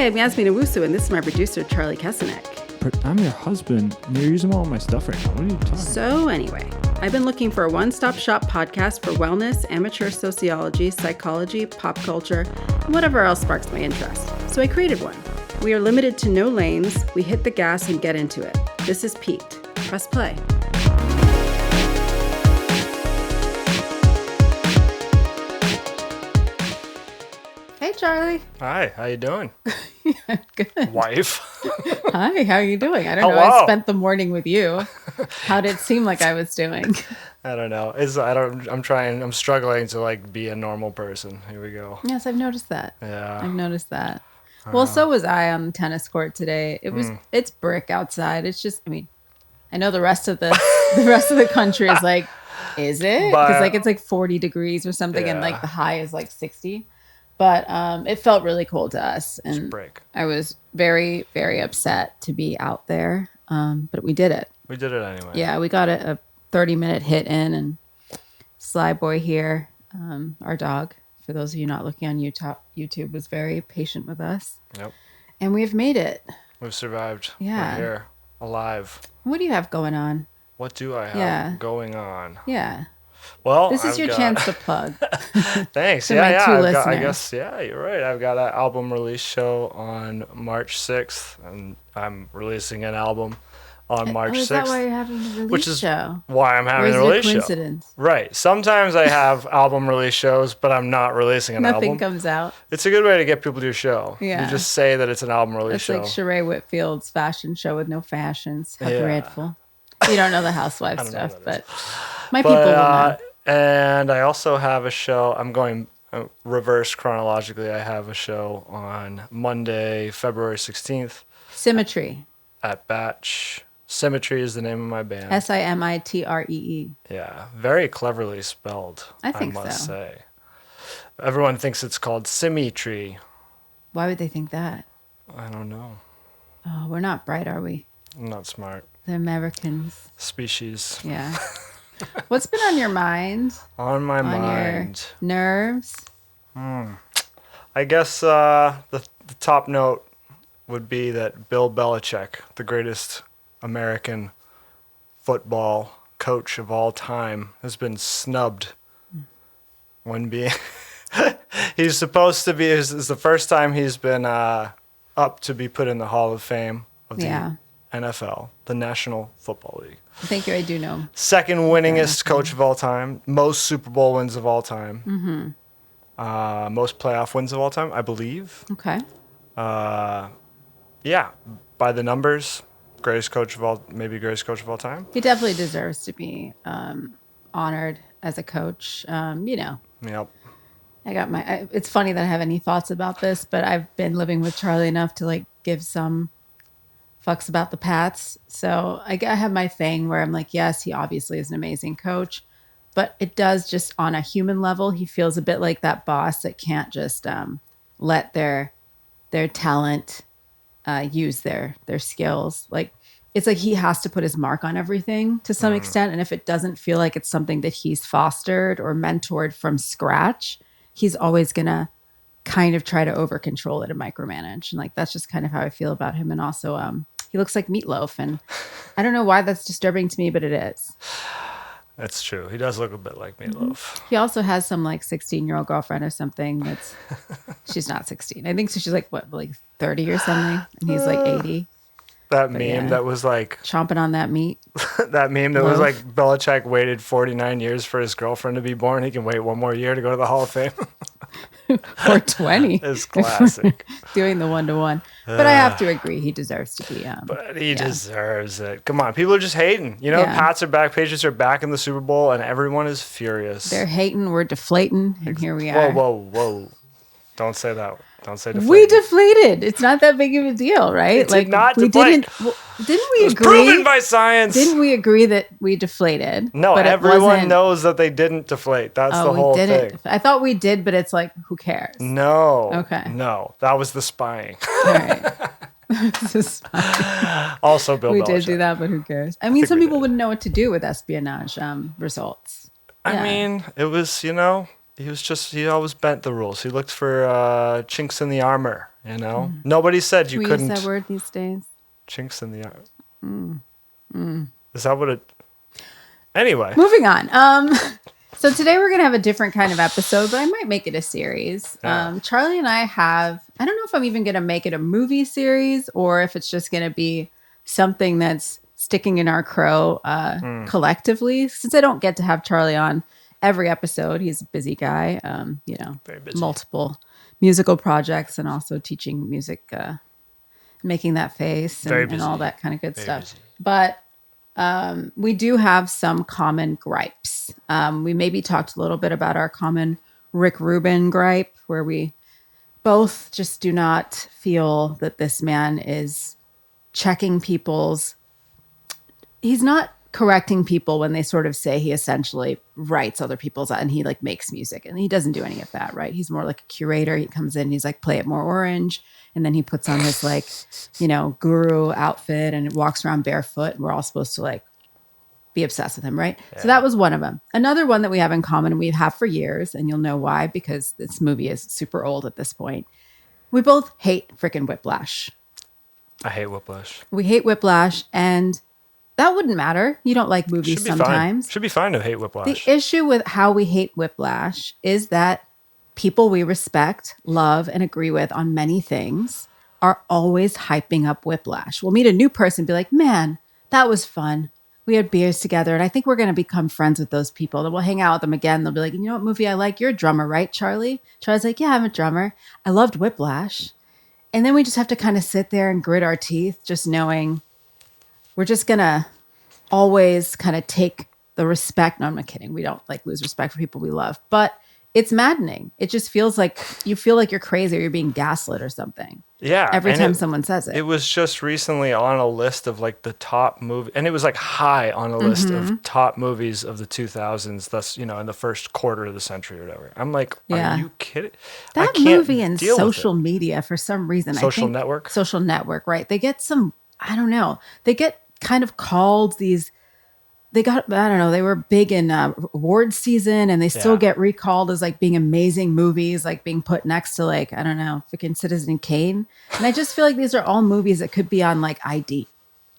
Hi, I'm Yasmin Owusu, and this is my producer, Charlie Kesenek. I'm your husband, and you're using all my stuff right now. What are you talking about? So anyway, I've been looking for a one-stop shop podcast for wellness, amateur sociology, psychology, pop culture, and whatever else sparks my interest. So I created one. We are limited to no lanes. We hit the gas and get into it. This is Peaked. Press play. Hey, Charlie. Hi, how you doing? Good. Wife. Hi, how are you doing? I don't know. Hello. I spent the morning with you. How did it seem like I was doing? I don't know. I'm struggling to like be a normal person. Here we go. Yes, I've noticed that. Yeah. I've noticed that. Well, so was I on the tennis court today. It's brick outside. It's just, I know the rest of the country is like, is it? Because like it's like 40 degrees or something, and like the high is like 60. But it felt really cold to us, and break. I was very, very upset to be out there. But we did it. We did it anyway. Yeah, we got a 30-minute hit in, and Sly Boy here, our dog, for those of you not looking on YouTube, was very patient with us. Yep. And we've made it. We've survived. Yeah. We're here, alive. What do you have going on? What do I have going on? Yeah. Well, this is your chance to plug. Thanks. To my two listeners. I guess, you're right. I've got an album release show on March 6th, and I'm releasing an album on March 6th. Is that why you're having the release which is show? Why I'm having a release show. Coincidence? Right. Sometimes I have album release shows, but I'm not releasing an album. Nothing comes out. It's a good way to get people to your show. Yeah. You just say that it's an album release show. It's like Sheree Whitfield's fashion show with no fashions. How dreadful. You don't know the housewife stuff, but my people will know. And I also have a show. I'm going reverse chronologically. I have a show on Monday, February 16th. Symmetry. At Batch. Symmetry is the name of my band. Simetree. Yeah. Very cleverly spelled, I must say. Everyone thinks it's called symmetry. Why would they think that? I don't know. Oh, we're not bright, are we? I'm not smart. The Americans. Species. Yeah. What's been on your mind? On my mind. Your nerves? I guess the top note would be that Bill Belichick, the greatest American football coach of all time, has been snubbed when being... He's supposed to be... This is the first time he's been up to be put in the Hall of Fame of the NFL, the National Football League. Thank you, I do know. Second winningest coach of all time. Most Super Bowl wins of all time. Mm-hmm. Most playoff wins of all time, I believe. Okay. Yeah, by the numbers, greatest coach of all time. He definitely deserves to be honored as a coach. Yep. I got it's funny that I have any thoughts about this, but I've been living with Charlie enough to like give some fucks about the Pats. So I have my thing where I'm like, yes, he obviously is an amazing coach, but it does just on a human level, he feels a bit like that boss that can't just let their talent use their skills. Like, it's like he has to put his mark on everything to some extent. And if it doesn't feel like it's something that he's fostered or mentored from scratch, he's always going to kind of try to over control it and micromanage. And like, that's just kind of how I feel about him. And also, he looks like Meatloaf, and I don't know why that's disturbing to me, but it is. That's true. He does look a bit like Meatloaf. Mm-hmm. He also has some like 16-year-old girlfriend or something she's not 16. I think so. She's like 30 or something, and he's like 80. That meme that was like chomping on that meat. That meme that was like Belichick waited 49 years for his girlfriend to be born. He can wait one more year to go to the Hall of Fame. Or 20. It's classic. Doing the 1-to-1. But I have to agree, he deserves to be. But he deserves it. Come on, people are just hating. Pats are back, Patriots are back in the Super Bowl, and everyone is furious. They're hating, we're deflating, and here we are. Whoa. Don't say that. Don't say deflated. We deflated. It's not that big of a deal, right? It did not deflate. Didn't we agree? Proven by science. Didn't we agree that we deflated? No, but everyone knows that they didn't deflate. That's the whole thing. I thought we did, but it's like, who cares? No. Okay. No, that was the spying. All right. Also, Bill Belichick. We did do that, but who cares? I mean, some people wouldn't know what to do with espionage results. I mean, it was, he always bent the rules. He looked for chinks in the armor, You know, nobody said you We couldn't. use that word these days. Chinks in the eye. Is that what it? Anyway, Moving on. So today we're gonna have a different kind of episode, but I might make it a series. Yeah. Charlie and I don't know if I'm even gonna make it a movie series or if it's just gonna be something that's sticking in our crow collectively. Since I don't get to have Charlie on every episode, he's a busy guy. Very busy. Multiple musical projects and also teaching music, making that face and all that kind of good Very stuff. busy. But we do have some common gripes. We maybe talked a little bit about our common Rick Rubin gripe, where we both just do not feel that this man is checking he's not correcting people when they sort of say he essentially writes other people's and he like makes music, and he doesn't do any of that, right? He's more like a curator. He comes in and he's like, play it more orange, and then he puts on his like, guru outfit and walks around barefoot, and we're all supposed to like be obsessed with him, right? Yeah. So that was one of them. Another one that we have in common, and we have for years, and you'll know why, because this movie is super old at this point. We both hate freaking Whiplash. I hate Whiplash. We hate Whiplash, and that wouldn't matter. You don't like movies sometimes. Should be fine to hate Whiplash. The issue with how we hate Whiplash is that people we respect, love, and agree with on many things are always hyping up Whiplash. We'll meet a new person and be like, man, that was fun. We had beers together, and I think we're going to become friends with those people. Then we'll hang out with them again. They'll be like, you know what movie I like? You're a drummer, right, Charlie? Charlie's like, yeah, I'm a drummer. I loved Whiplash. And then we just have to kind of sit there and grit our teeth, just knowing we're just going to always kind of take the respect. No, I'm not kidding. We don't like lose respect for people we love, but it's maddening. It just feels like you feel like you're crazy or you're being gaslit or something. Yeah. Every time someone says it. It was just recently on a list of like the top movie, and it was like high on a list of top movies of the 2000s. Thus, in the first quarter of the century or whatever. I'm like, are you kidding? That movie and social media for some reason. Social network, right? They get some, I don't know. They get kind of called they were big in award season, and they still get recalled as like being amazing movies, like being put next to like, I don't know, freaking Citizen Kane. And I just feel like these are all movies that could be on like ID.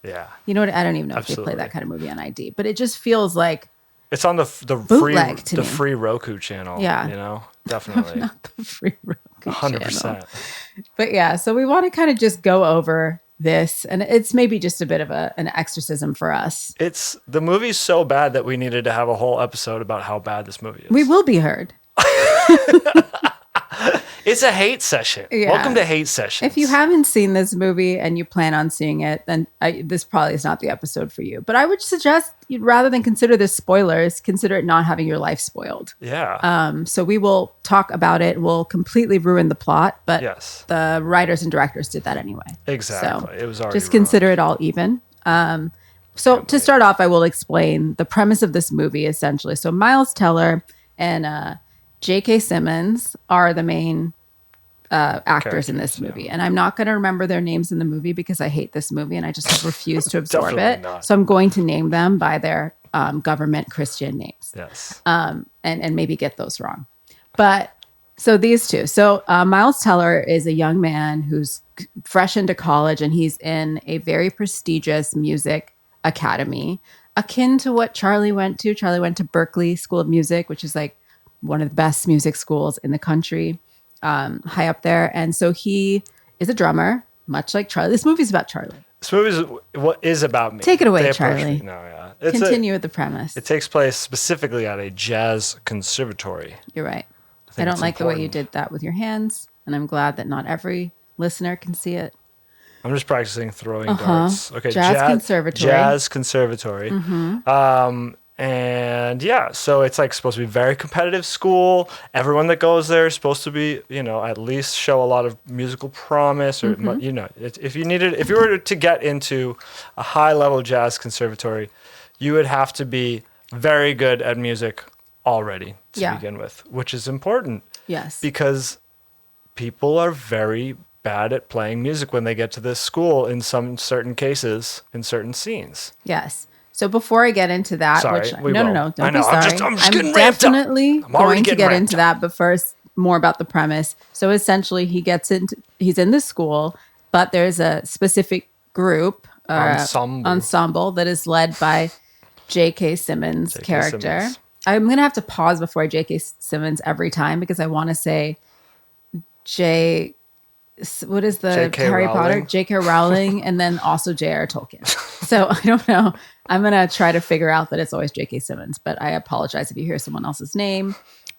Yeah. You know what? I don't even know if they play that kind of movie on ID, but it just feels like it's on the free Roku channel. Yeah. Definitely. Not the free Roku 100%. channel. But yeah, so we want to kind of just go over this, and it's maybe just a bit of an exorcism for us. The movie's so bad that we needed to have a whole episode about how bad this movie is. We will be heard. It's a hate session. Yeah. Welcome to Hate Sessions. If you haven't seen this movie and you plan on seeing it, then this probably is not the episode for you. But I would suggest rather than consider this spoilers, consider it not having your life spoiled. Yeah. So we will talk about it. We'll completely ruin the plot, but the writers and directors did that anyway. Exactly. So it was already just consider it all even. So to start off, I will explain the premise of this movie essentially. So Miles Teller and J.K. Simmons are the main actors in this movie. And I'm not going to remember their names in the movie because I hate this movie and I just have refused to absorb it. Not. So I'm going to name them by their government Christian names. Yes. And maybe get those wrong. But so these two. So Miles Teller is a young man who's fresh into college, and he's in a very prestigious music academy, akin to what Charlie went to. Charlie went to Berklee School of Music, which is like one of the best music schools in the country, high up there. And so he is a drummer, much like Charlie. This movie's about Charlie. This movie is about me. Take it away, Charlie. No, yeah. Continue with the premise. It takes place specifically at a jazz conservatory. You're right. I don't like the way you did that with your hands, and I'm glad that not every listener can see it. I'm just practicing throwing darts. Okay, Jazz conservatory. Jazz conservatory. Mm-hmm. And yeah, so it's like supposed to be a very competitive school. Everyone that goes there is supposed to be, at least show a lot of musical promise, or if you were to get into a high level jazz conservatory, you would have to be very good at music already to begin with, which is important. Yes. Because people are very bad at playing music when they get to this school in some certain cases, in certain scenes. Yes. So before I get into that, sorry, no, don't be sorry. I'm just getting definitely ramped up. going to get into that. But first, more about the premise. So essentially he's in this school, but there's a specific group ensemble that is led by J.K. Simmons' character. Simmons. I'm going to have to pause before J.K. Simmons every time because I want to say what is the J.K. Harry Rowling? Potter? J.K. Rowling, and then also J.R. Tolkien. So I don't know. I'm going to try to figure out that it's always J.K. Simmons, but I apologize if you hear someone else's name.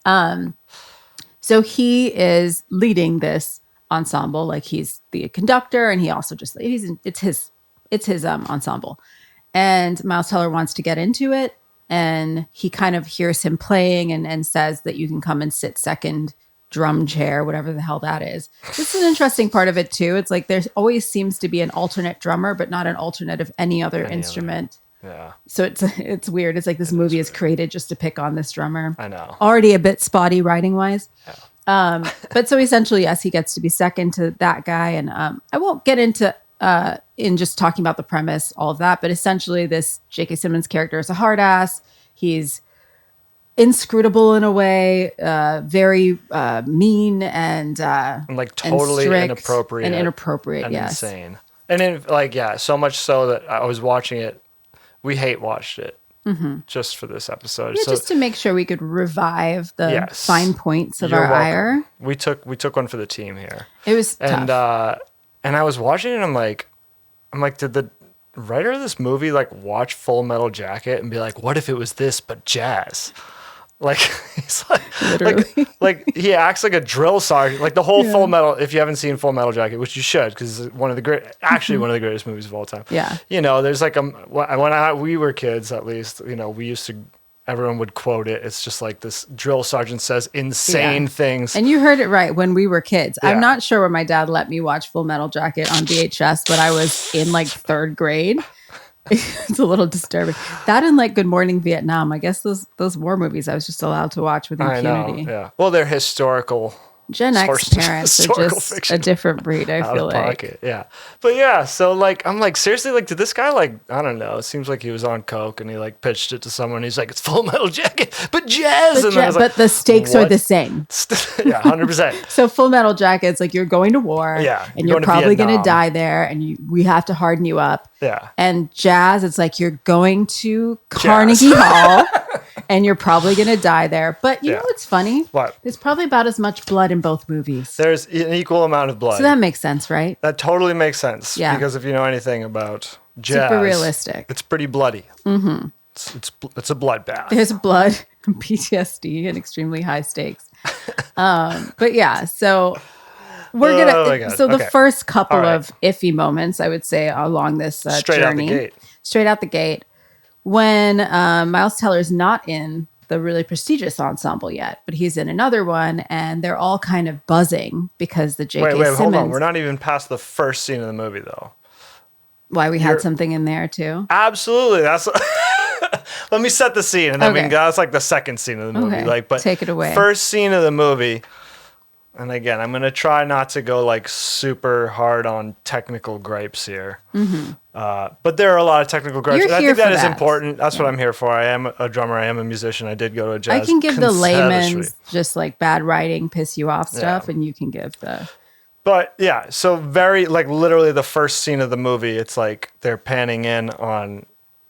So he is leading this ensemble, like he's the conductor, and he also just it's his ensemble. And Miles Teller wants to get into it, and he kind of hears him playing and says that you can come and sit second drum chair, whatever the hell that is. This is an interesting part of it too. It's like there always seems to be an alternate drummer, but not an alternate of any other instrument. Yeah. So it's weird. It's like this movie is created just to pick on this drummer. I know. Already a bit spotty writing wise. Yeah. But so essentially, yes, he gets to be second to that guy. And I won't get into in just talking about the premise, all of that. But essentially, this J.K. Simmons character is a hard ass. He's inscrutable in a way, very mean and like totally and inappropriate. And yes. Insane. And then, so much so that I was watching it. We hate watched it just for this episode. Yeah, so, just to make sure we could revive the fine points of our ire. We took one for the team here. It was tough. And I was watching it and I'm like, did the writer of this movie like watch Full Metal Jacket and be like, what if it was this but jazz? Like he's like he acts like a drill sergeant. Like the whole Full Metal. If you haven't seen Full Metal Jacket, which you should, because it's one of the greatest movies of all time. Yeah. There's like we were kids, at least. We used to. Everyone would quote it. It's just like this drill sergeant says insane things. And you heard it right. When we were kids, Yeah. I'm not sure when my dad let me watch Full Metal Jacket on VHS, but I was in like third grade. It's a little disturbing. That and like Good Morning Vietnam. I guess those war movies I was just allowed to watch with impunity. I know, yeah. Well, they're historical. Gen X parents are just fiction. a different breed, I feel like. Pocket, yeah. But yeah, so like I'm like, seriously, like did this guy like, I don't know, it seems like he was on coke and he like pitched it to someone. He's like, it's Full Metal Jacket, but jazz. But the stakes are the same. Yeah, 100%. So Full Metal Jacket's like you're going to war, and you're probably going to die there, and we have to harden you up. Yeah. And jazz, it's like you're going to Carnegie Hall, and you're probably going to die there. But you know what's funny? What? There's probably about as much blood in both movies. There's an equal amount of blood. So that makes sense, right? That totally makes sense. Yeah. Because if you know anything about jazz, super realistic. It's pretty bloody. Mm-hmm. It's a bloodbath. There's blood, PTSD, and extremely high stakes. But yeah, so we're gonna. So the first couple of iffy moments, I would say, along this journey, straight out the gate, when Miles Teller's not in the really prestigious ensemble yet, but he's in another one, and they're all kind of buzzing because the J.K. Simmons. Hold on. We're not even past the first scene of the movie, though. Why we had something in there too? Absolutely. That's. Let me set the scene, and then that's like the second scene of the movie. Okay. Like, but take it away. First scene of the movie. And again, I'm gonna try not to go like super hard on technical gripes here, but there are a lot of technical gripes. I think that is important. That's what I'm here for. I am a drummer. I am a musician. I did go to a jazz. I can give the layman's just like bad writing, piss you off stuff, and you can give the. But yeah, so very like literally the first scene of the movie, it's like they're panning in on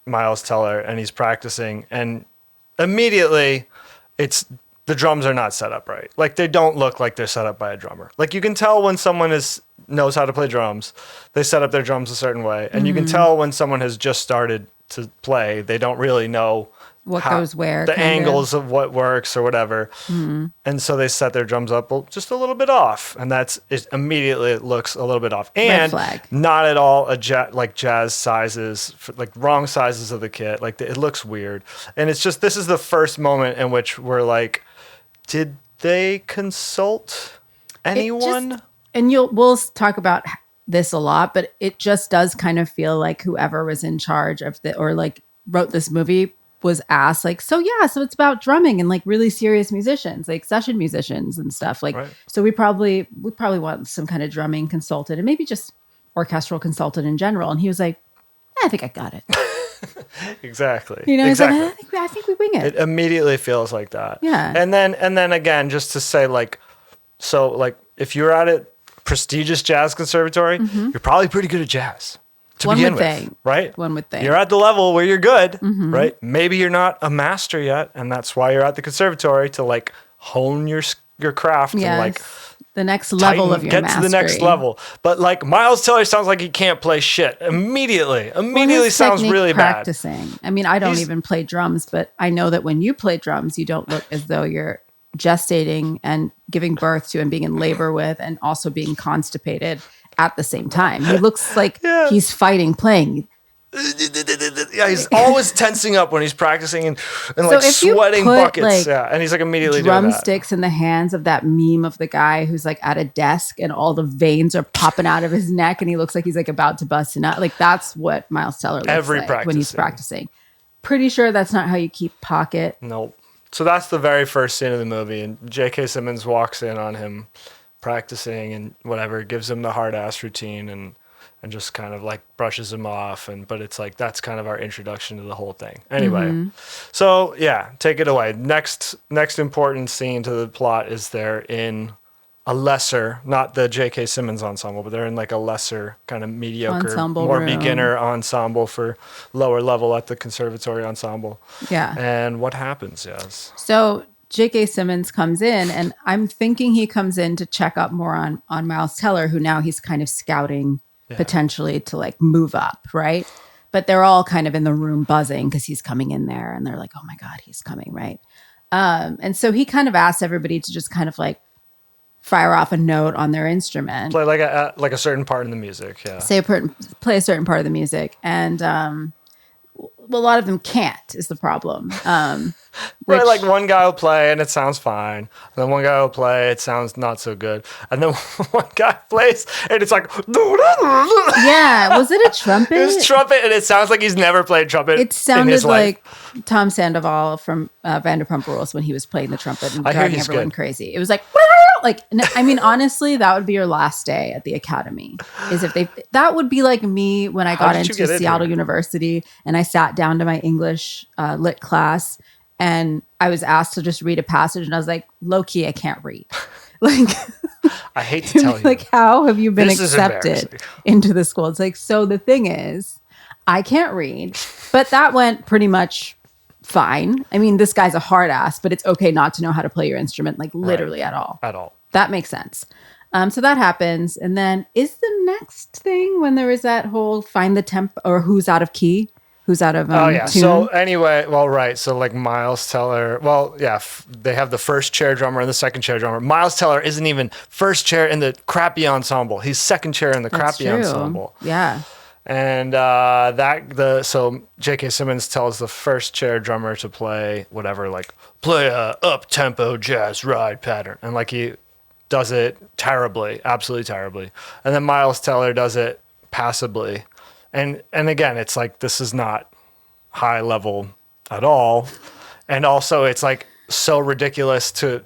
Miles Teller and he's practicing, and immediately the drums are not set up right. Like they don't look like they're set up by a drummer. Like you can tell when someone knows how to play drums, they set up their drums a certain way. And you can tell when someone has just started to play, they don't really know what goes where, the angles of what works or whatever. And so they set their drums up just a little bit off. And immediately it looks a little bit off. And not at all like jazz sizes, like wrong sizes of the kit. Like it looks weird. And it's just, this is the first moment in which we're like, did they consult anyone? We'll talk about this a lot, but it just does kind of feel like whoever was in charge of wrote this movie was asked like, so it's about drumming and like really serious musicians, like session musicians and stuff. Like, so we probably want some kind of drumming consultant and maybe just orchestral consultant in general. And he was like, I think I got it. Exactly. Exactly. Like, I think we wing it. It immediately feels like that. Yeah. And then again, just to say like, So like if you're at a prestigious jazz conservatory, you're probably pretty good at jazz to One begin would with, think. right? One would think. You're at the level where you're good, right? Maybe you're not a master yet, and that's why you're at the conservatory to like hone your craft and like the next level tighten, of your get mastery. to the next level. But like Miles Teller sounds like he can't play shit immediately. His Sounds technique really practicing. bad. I mean, I don't even play drums, but I know that when you play drums, you don't look as though you're gestating and giving birth to and being in labor with and also being constipated at the same time. He looks like he's fighting playing. Yeah, he's always tensing up when he's practicing and like sweating buckets. Like, and he's like immediately doing that. Drumsticks in the hands of that meme of the guy who's like at a desk and all the veins are popping out of his neck and he looks like he's like about to bust a nut. Like that's what Miles Teller looks like when he's practicing. Pretty sure that's not how you keep pocket. Nope. So that's the very first scene of the movie, and J.K. Simmons walks in on him practicing and whatever, gives him the hard ass routine and just kind of like brushes him off, but it's like that's kind of our introduction to the whole thing. Anyway, so yeah, take it away. Next important scene to the plot is they're in a lesser, not the J.K. Simmons ensemble, but they're in like a lesser kind of mediocre, ensemble more room. beginner ensemble for lower level at the conservatory ensemble. Yeah. And what happens? Yes. So J.K. Simmons comes in, and I'm thinking he comes in to check up more on Miles Teller, who now he's kind of scouting potentially to like move up, right? But they're all kind of in the room buzzing because he's coming in there, and they're like, "Oh my God, he's coming!" Right? And so he kind of asks everybody to just kind of like fire off a note on their instrument, play like a certain part in the music, play a certain part of the music, and a lot of them can't is the problem. Right, like one guy will play and it sounds fine. And then one guy will play, it sounds not so good. And then one guy plays and it's like, yeah, was it a trumpet? It was trumpet, and it sounds like he's never played trumpet. It sounded like Tom Sandoval from Vanderpump Rules when he was playing the trumpet and driving everyone crazy. It was like, I mean, honestly, that would be your last day at the academy. That would be like me when I got into Seattle University and I sat down to my English lit class. And I was asked to just read a passage, and I was like, low key, I can't read. Like, I hate to tell you. Like, how have you been accepted into the school? It's like, so the thing is, I can't read, but that went pretty much fine. I mean, this guy's a hard ass, but it's okay not to know how to play your instrument, like literally at all. At all. That makes sense. So that happens. And then is the next thing when there is that whole find the temp or who's out of key? Who's out of tune? So anyway, well, right. So like Miles Teller, they have the first chair drummer and the second chair drummer. Miles Teller isn't even first chair in the crappy ensemble. He's second chair in the crappy ensemble. Yeah. And so J.K. Simmons tells the first chair drummer to play whatever, like play a up-tempo jazz ride pattern. And like he does it terribly, absolutely terribly. And then Miles Teller does it passably. And again, it's like, this is not high level at all. And also it's like so ridiculous it's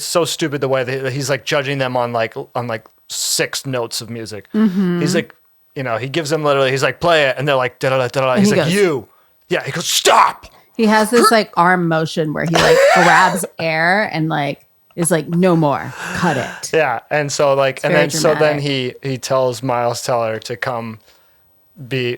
so stupid the way that he's like judging them on like 6 notes of music. Mm-hmm. He's like, he gives them literally, he's like, play it. And they're like, da da da da. He's like, you. Yeah. He goes, stop. He has this like arm motion where he like grabs air and like, is like, no more, cut it. Yeah, and so like, it's and then dramatic. So then he tells Miles Teller to come to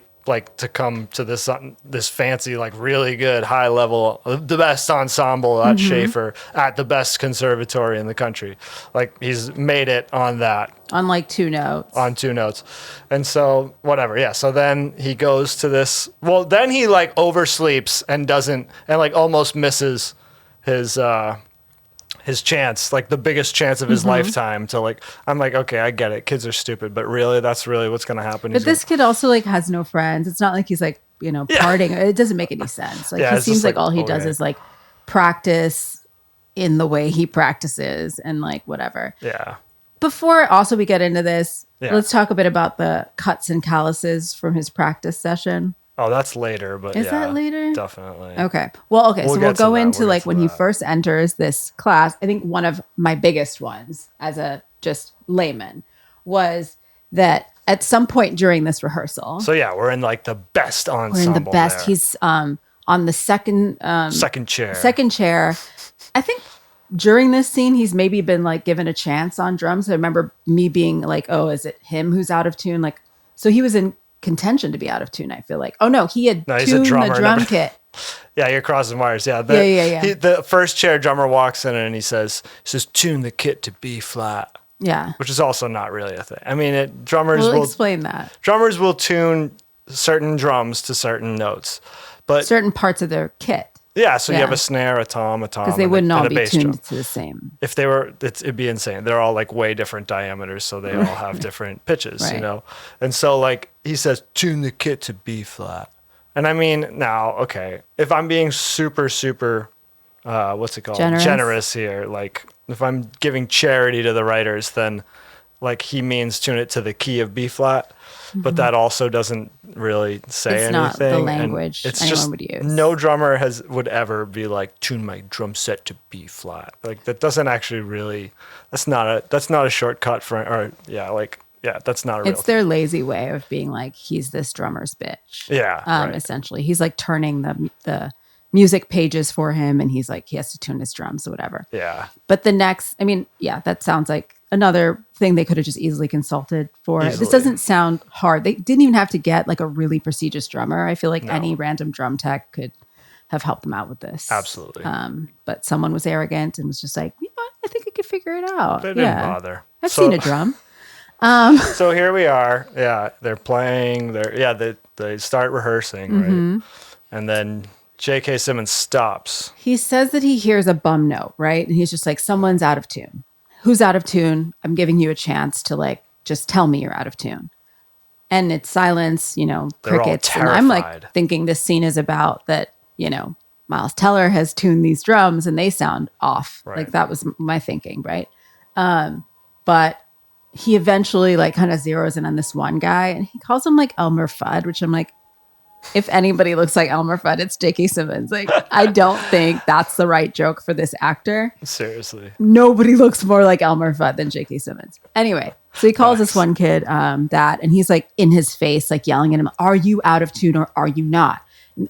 this fancy, like really good high level, the best ensemble at Schaefer, at the best conservatory in the country. Like he's made it on that. On like 2 notes. On 2 notes. And so whatever, yeah. So then he goes to this, well then he like oversleeps and like almost misses his chance, like the biggest chance of his lifetime to like, I'm like, okay, I get it. Kids are stupid, but really, that's really what's going to happen. But this kid also like has no friends. It's not like he's like, partying. It doesn't make any sense. Like he seems like all he does is like practice in the way he practices and like whatever. Yeah. Before also we get into this, let's talk a bit about the cuts and calluses from his practice session. Oh, that's later, but is that later? Definitely. Okay. Well, so we'll go into like when he first enters this class. I think one of my biggest ones as a just layman was that at some point during this rehearsal. So yeah, we're in like the best ensemble. We're in the best. There. He's on the second chair. Second chair. I think during this scene, he's maybe been like given a chance on drums. I remember me being like, oh, is it him who's out of tune? Like, so he was in contention to be out of tune, I feel like. Oh no, he had he's a tuned drummer, the drum never- kit. Yeah, you're crossing wires. Yeah, Yeah. The first chair drummer walks in and he says, tune the kit to B flat. Yeah. Which is also not really a thing. I mean, drummers We'll will explain that. Drummers will tune certain drums to certain notes, but Certain parts of their kit. yeah. So you Yeah. have a snare, a tom, Because they and wouldn't all and a be bass tuned drum. to the same. If they were, it'd be insane. They're all like way different diameters, so they all have different pitches, Right. you know. And so like he says, tune the kit to B flat. And I mean, now, okay, if I'm being super, what's it called? Generous here. Like if I'm giving charity to the writers, then like he means tune it to the key of B flat. But that also doesn't really say It's anything. not the and language it's anyone just would use. no drummer would ever be like tune my drum set to B flat. Like that doesn't actually really. That's not a shortcut for that's not a real. It's their lazy way of being like, he's this drummer's bitch. Yeah, right. Essentially, he's like turning the music pages for him, and he's like, he has to tune his drums or whatever. Yeah. But the next, I mean, yeah, that sounds like another thing they could have just easily consulted for. Easily. This doesn't sound hard. They didn't even have to get like a really prestigious drummer. I feel like any random drum tech could have helped them out with this. Absolutely. But someone was arrogant and was just like, you know what? I think I could figure it out. They didn't bother. I've seen a drum. So here we are. Yeah, they're playing. They start rehearsing, right? And then J.K. Simmons stops. He says that he hears a bum note, right? And he's just like, someone's out of tune. Who's out of tune? I'm giving you a chance to like, just tell me you're out of tune. And it's silence, you know, They're all crickets. And I'm like terrified. thinking this scene is about that, you know, Miles Teller has tuned these drums and they sound off. Right. Like that was my thinking, right? But he eventually like kind of zeroes in on this one guy and he calls him like Elmer Fudd, which I'm like, if anybody looks like Elmer Fudd, it's J.K. Simmons. Like, I don't think that's the right joke for this actor. Seriously. Nobody looks more like Elmer Fudd than J.K. Simmons. Anyway, so he calls this one kid that, and he's like in his face, like yelling at him, are you out of tune or are you not?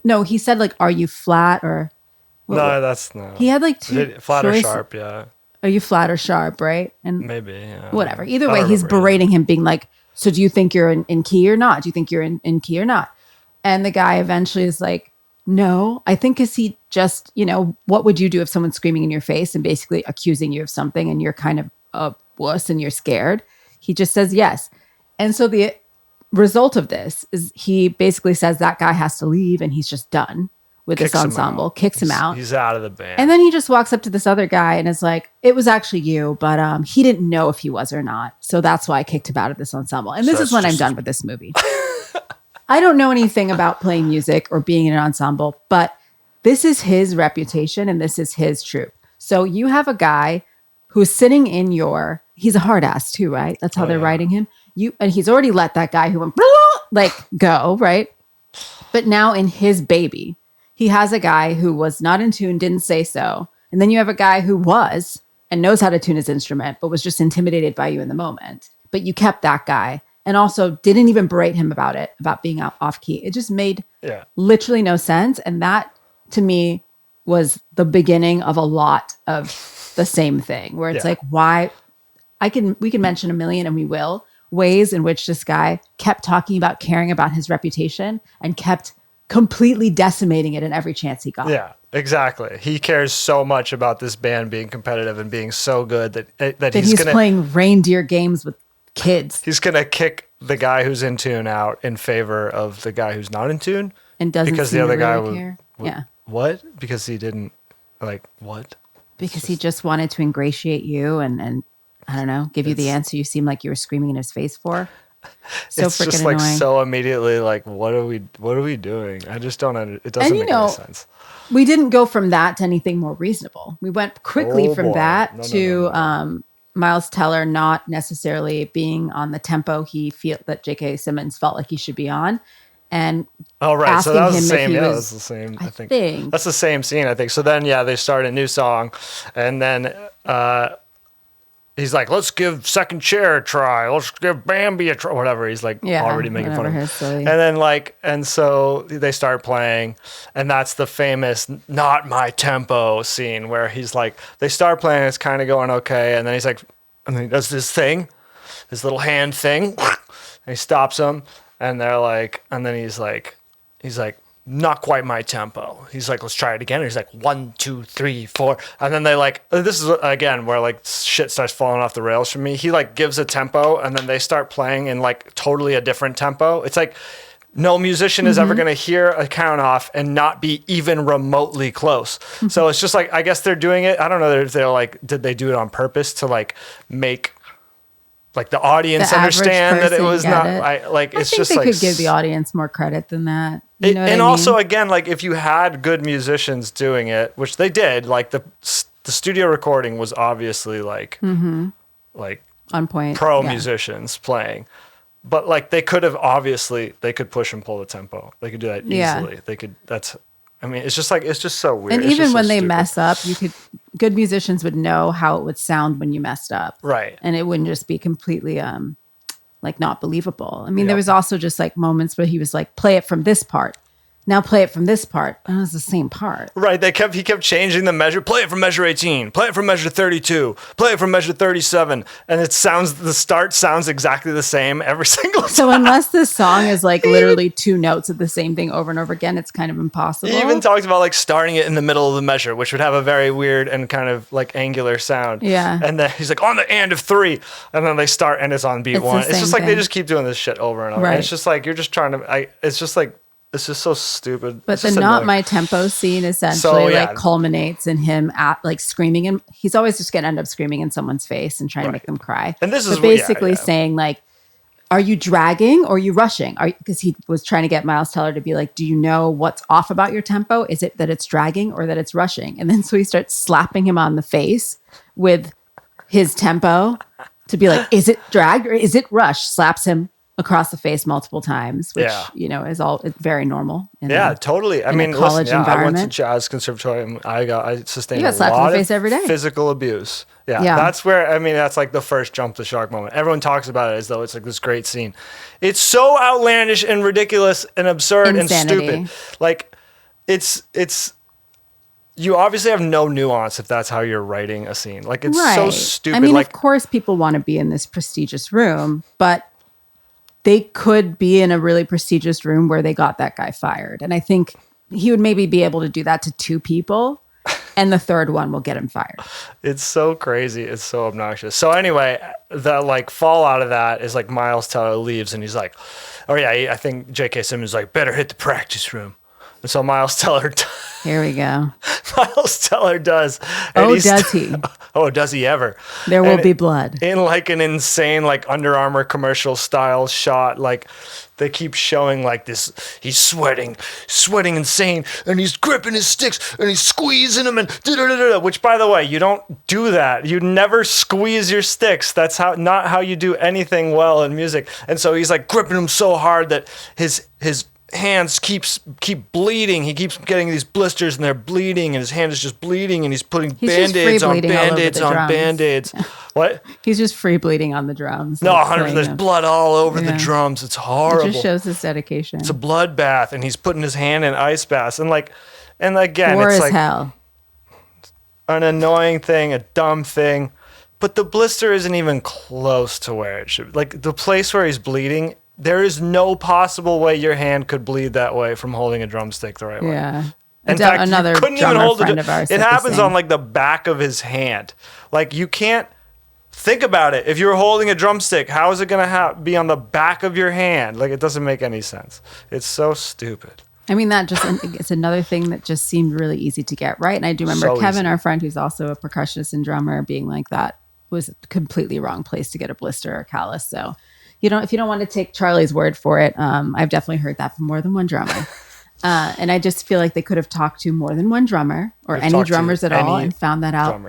No, he said like, are you flat or... No, that's not. He had like two flat or choices. sharp, yeah. Are you flat or sharp, right? And Maybe, yeah. whatever. Either I way, don't he's remember berating him, being like, so do you think you're in key or not? Do you think you're in key or not? And the guy eventually is like, no, I think is he just, you know, what would you do if someone's screaming in your face and basically accusing you of something and you're kind of a wuss and you're scared? He just says yes. And so the result of this is he basically says that guy has to leave and he's just done with this ensemble, kicks him out. He's out of the band. And then he just walks up to this other guy and is like, it was actually you, but he didn't know if he was or not. So that's why I kicked him out of this ensemble. And this is when I'm done with this movie. I don't know anything about playing music or being in an ensemble, but this is his reputation and this is his troupe. So you have a guy who's sitting in he's a hard ass too, right? That's how they're writing him. And he's already let that guy who went like go, right? But now in his baby, he has a guy who was not in tune, didn't say so. And then you have a guy who was and knows how to tune his instrument, but was just intimidated by you in the moment. But you kept that guy. And also didn't even berate him about it, about being off key. It just made literally no sense. And that, to me, was the beginning of a lot of the same thing, where it's like, why? We can mention a million, and we will, ways in which this guy kept talking about caring about his reputation and kept completely decimating it in every chance he got. Yeah, exactly. He cares so much about this band being competitive and being so good that he's playing reindeer games with kids. He's going to kick the guy who's in tune out in favor of the guy who's not in tune. And doesn't because seem the other to guy really care. Yeah. What? Because he didn't what? Because he just wanted to ingratiate you and I don't know, give you the answer you seem like you were screaming in his face for. So it's freaking just annoying. like so immediately like what are we doing? I just don't it doesn't make any sense. We didn't go from that to anything more reasonable. We went quickly from that to Miles Teller not necessarily being on the tempo that J.K. Simmons felt like he should be on. And so that was the same. Yeah, that's the same. I think that's the same scene. I think so. Then they start a new song, and then he's like, let's give Second Chair a try. Let's give Bambi a try. Whatever. He's like already making fun of him. And then and so they start playing, and that's the famous "Not My Tempo" scene where he's like, they start playing, it's kind of going okay, and then he's like, and then he does this thing, his little hand thing, and he stops them, and they're like, and then he's like, not quite my tempo. He's like, let's try it again. And he's like, 1, 2, 3, 4. And then they like, this is again where like shit starts falling off the rails for me. He like gives a tempo, and then they start playing in like totally a different tempo. It's like no musician is ever going to hear a count off and not be even remotely close. So it's just like, I guess they're doing it. I don't know if they're like, did they do it on purpose to like make like the audience understand that it was not it's just they like could give the audience more credit than that. And also again, like if you had good musicians doing it, which they did, like the studio recording was obviously like like on point pro musicians playing, but like they could push and pull the tempo. They could do that easily. They could. It's just so weird. And even when they mess up, good musicians would know how it would sound when you messed up. Right. And it wouldn't just be completely like not believable. I mean, there was also just like moments where he was like, play it from this part. Now play it from this part. And it was the same part. Right. He kept changing the measure. Play it from measure 18. Play it from measure 32. Play it from measure 37. And the start sounds exactly the same every single time. So unless this song is like literally 2 notes of the same thing over and over again, it's kind of impossible. He even talks about like starting it in the middle of the measure, which would have a very weird and kind of like angular sound. Yeah. And then he's like, on the and of 3. And then they start and it's on beat 1. It's just like they just keep doing this shit over and over. Right. And it's just like, you're just trying to, it's just like, it's just so stupid. But the not my tempo scene essentially like culminates in him like screaming, and he's always just going to end up screaming in someone's face and trying to make them cry. And this is basically saying like, are you dragging or are you rushing? Because he was trying to get Miles Teller to be like, do you know what's off about your tempo? Is it that it's dragging or that it's rushing? And then so he starts slapping him on the face with his tempo to be like, is it dragged or is it rush? Slaps him across the face multiple times, which it's very normal. Totally. I mean, college environment. I went to jazz conservatorium. I sustained a slapped lot in the face of every day. Physical abuse. Yeah, that's where that's like the first jump the shark moment. Everyone talks about it as though it's like this great scene. It's so outlandish and ridiculous and absurd and stupid. Like it's. You obviously have no nuance if that's how you're writing a scene. Like it's so stupid. I mean, of course, people want to be in this prestigious room, but they could be in a really prestigious room where they got that guy fired. And I think he would maybe be able to do that to 2 people, and the third one will get him fired. It's so crazy. It's so obnoxious. So anyway, the like fallout of that is like Miles Teller leaves and he's like, oh yeah, I think J.K. Simmons is like, better hit the practice room. And so Miles Teller... Here we go. Miles Teller does. Does he? Oh, does he ever? There will be blood. In like an insane like Under Armour commercial style shot, like they keep showing like this, he's sweating insane, and he's gripping his sticks, and he's squeezing them, and da-da-da-da, which by the way, you don't do that. You never squeeze your sticks. That's not how you do anything well in music. And so he's like gripping them so hard that his hands keep bleeding. He keeps getting these blisters and they're bleeding, and his hand is just bleeding, and he's putting band-aids on band-aids on band-aids. What? He's just free bleeding on the drums. No, 100%. There's blood all over the drums. It's horrible. It just shows his dedication. It's a bloodbath, and he's putting his hand in ice baths, and again, War it's as like hell. An annoying thing, a dumb thing, but the blister isn't even close to where it should be. Like the place where he's bleeding, there is no possible way your hand could bleed that way from holding a drumstick the right way. Yeah. In fact, another you couldn't even hold friend of ours. It happens on like the back of his hand. Like you can't think about it. If you're holding a drumstick, how is it going to be on the back of your hand? Like it doesn't make any sense. It's so stupid. I mean, it's another thing that just seemed really easy to get right. And I do remember Kevin, our friend, who's also a percussionist and drummer, being like, that was a completely wrong place to get a blister or callus. So if you don't want to take Charlie's word for it, I've definitely heard that from more than one drummer. And I just feel like they could have talked to more than one drummer or any drummers at all and found that out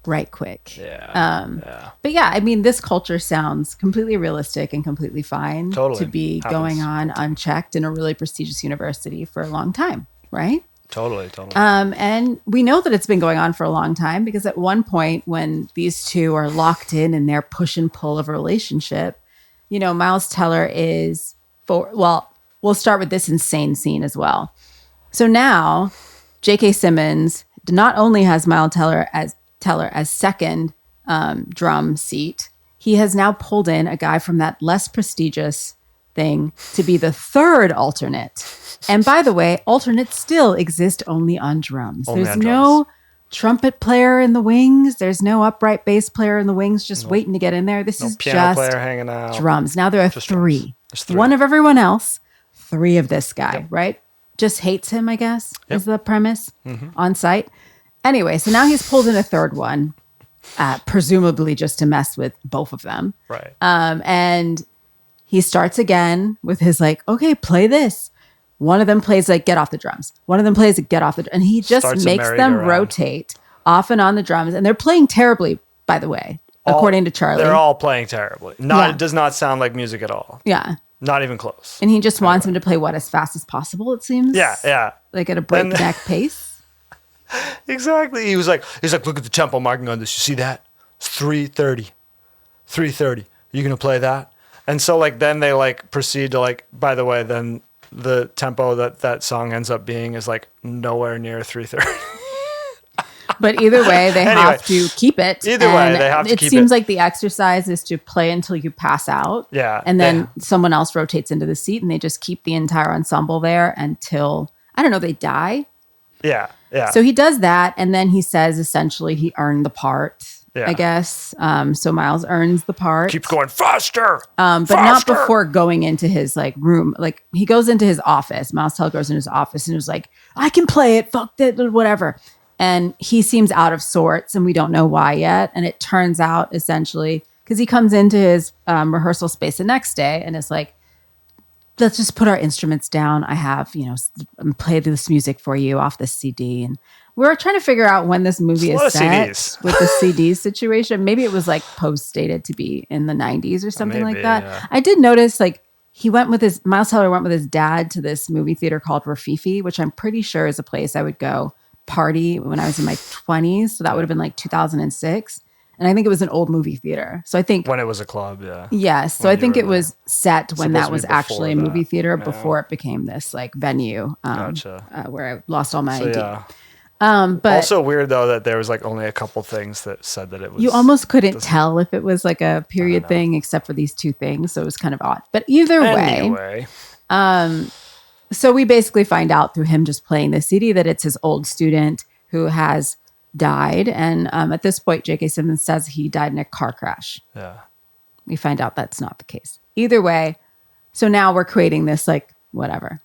right quick. Yeah. But yeah, I mean, this culture sounds completely realistic and completely fine to be going on unchecked in a really prestigious university for a long time, right? Totally. And we know that it's been going on for a long time because at one point when these two are locked in their push and pull of a relationship, Miles Teller is we'll start with this insane scene as well. So now J.K. Simmons not only has Miles Teller as second drum seat, he has now pulled in a guy from that less prestigious thing to be the third alternate. And by the way, alternates still exist only on drums. There's no trumpet player in the wings. There's no upright bass player in the wings just waiting to get in there. This is piano just player hanging out. Drums. Now there are three. There's three. One of everyone else, three of this guy, right? Just hates him, I guess, is the premise on site. Anyway, so now he's pulled in a third one, presumably just to mess with both of them. Right. And he starts again with his okay, play this. One of them plays get off the drums. One of them plays get off the, and he just makes them rotate off and on the drums. And they're playing terribly, by the way, according to Charlie. They're all playing terribly. It does not sound like music at all. Yeah. Not even close. And he just wants him to play as fast as possible, it seems. Yeah. Like at a breakneck pace. Exactly. He's like, look at the tempo marking on this. You see that? It's 3:30. 3:30. Are you going to play that? And so then they proceed to by the way, then the tempo that song ends up being is nowhere near 3:30. But either way, they have to keep it. Either way, they have to keep it. It seems like the exercise is to play until you pass out. Yeah. And then someone else rotates into the seat and they just keep the entire ensemble there until, I don't know, they die. Yeah. So he does that. And then he says essentially he earned the part, I guess. So Miles earns the part. Keeps going faster. But not before going into his room. He goes into his office. Miles Teller goes in his office and was like, I can play it. Fuck that, whatever. And he seems out of sorts and we don't know why yet. And it turns out essentially because he comes into his rehearsal space the next day and is like, let's just put our instruments down. I have, play this music for you off this CD. And we're trying to figure out when this movie is set with the CD situation. Maybe it was post dated to be in the 90s or something like that. Yeah. I did notice Miles Teller went with his dad to this movie theater called Rafifi, which I'm pretty sure is a place I would go party when I was in my 20s. So that would have been 2006. And I think it was an old movie theater. So I think when it was a club, yeah. Yes. So I think it was set when that was actually a movie theater before it became this venue where I lost all my ID. Yeah. But also weird though that there was only a couple things that said that it was. You almost couldn't tell if it was a period thing except for these two things. So it was kind of odd. But either way. So we basically find out through him just playing the CD that it's his old student who has died. And at this point, J.K. Simmons says he died in a car crash. Yeah. We find out that's not the case. Either way, so now we're creating this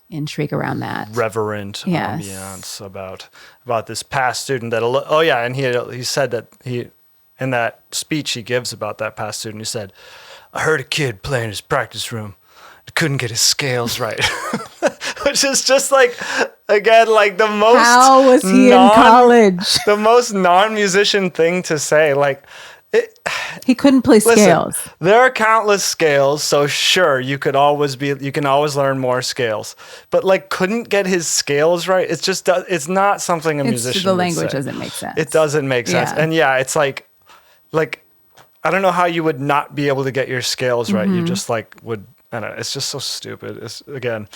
intrigue around that. Reverent ambiance about this past student that, and he said that in that speech he gives about that past student, he said, I heard a kid play in his practice room. Couldn't get his scales right. Which is just again, the most. How was he in college? The most non-musician thing to say. He couldn't play scales. There are countless scales, so sure, you can always learn more scales. But couldn't get his scales right. It's just, it's not something a musician the would language say. Doesn't make sense. It doesn't make sense. And it's I don't know how you would not be able to get your scales right. You just would. I don't know. It's just so stupid. It's, again,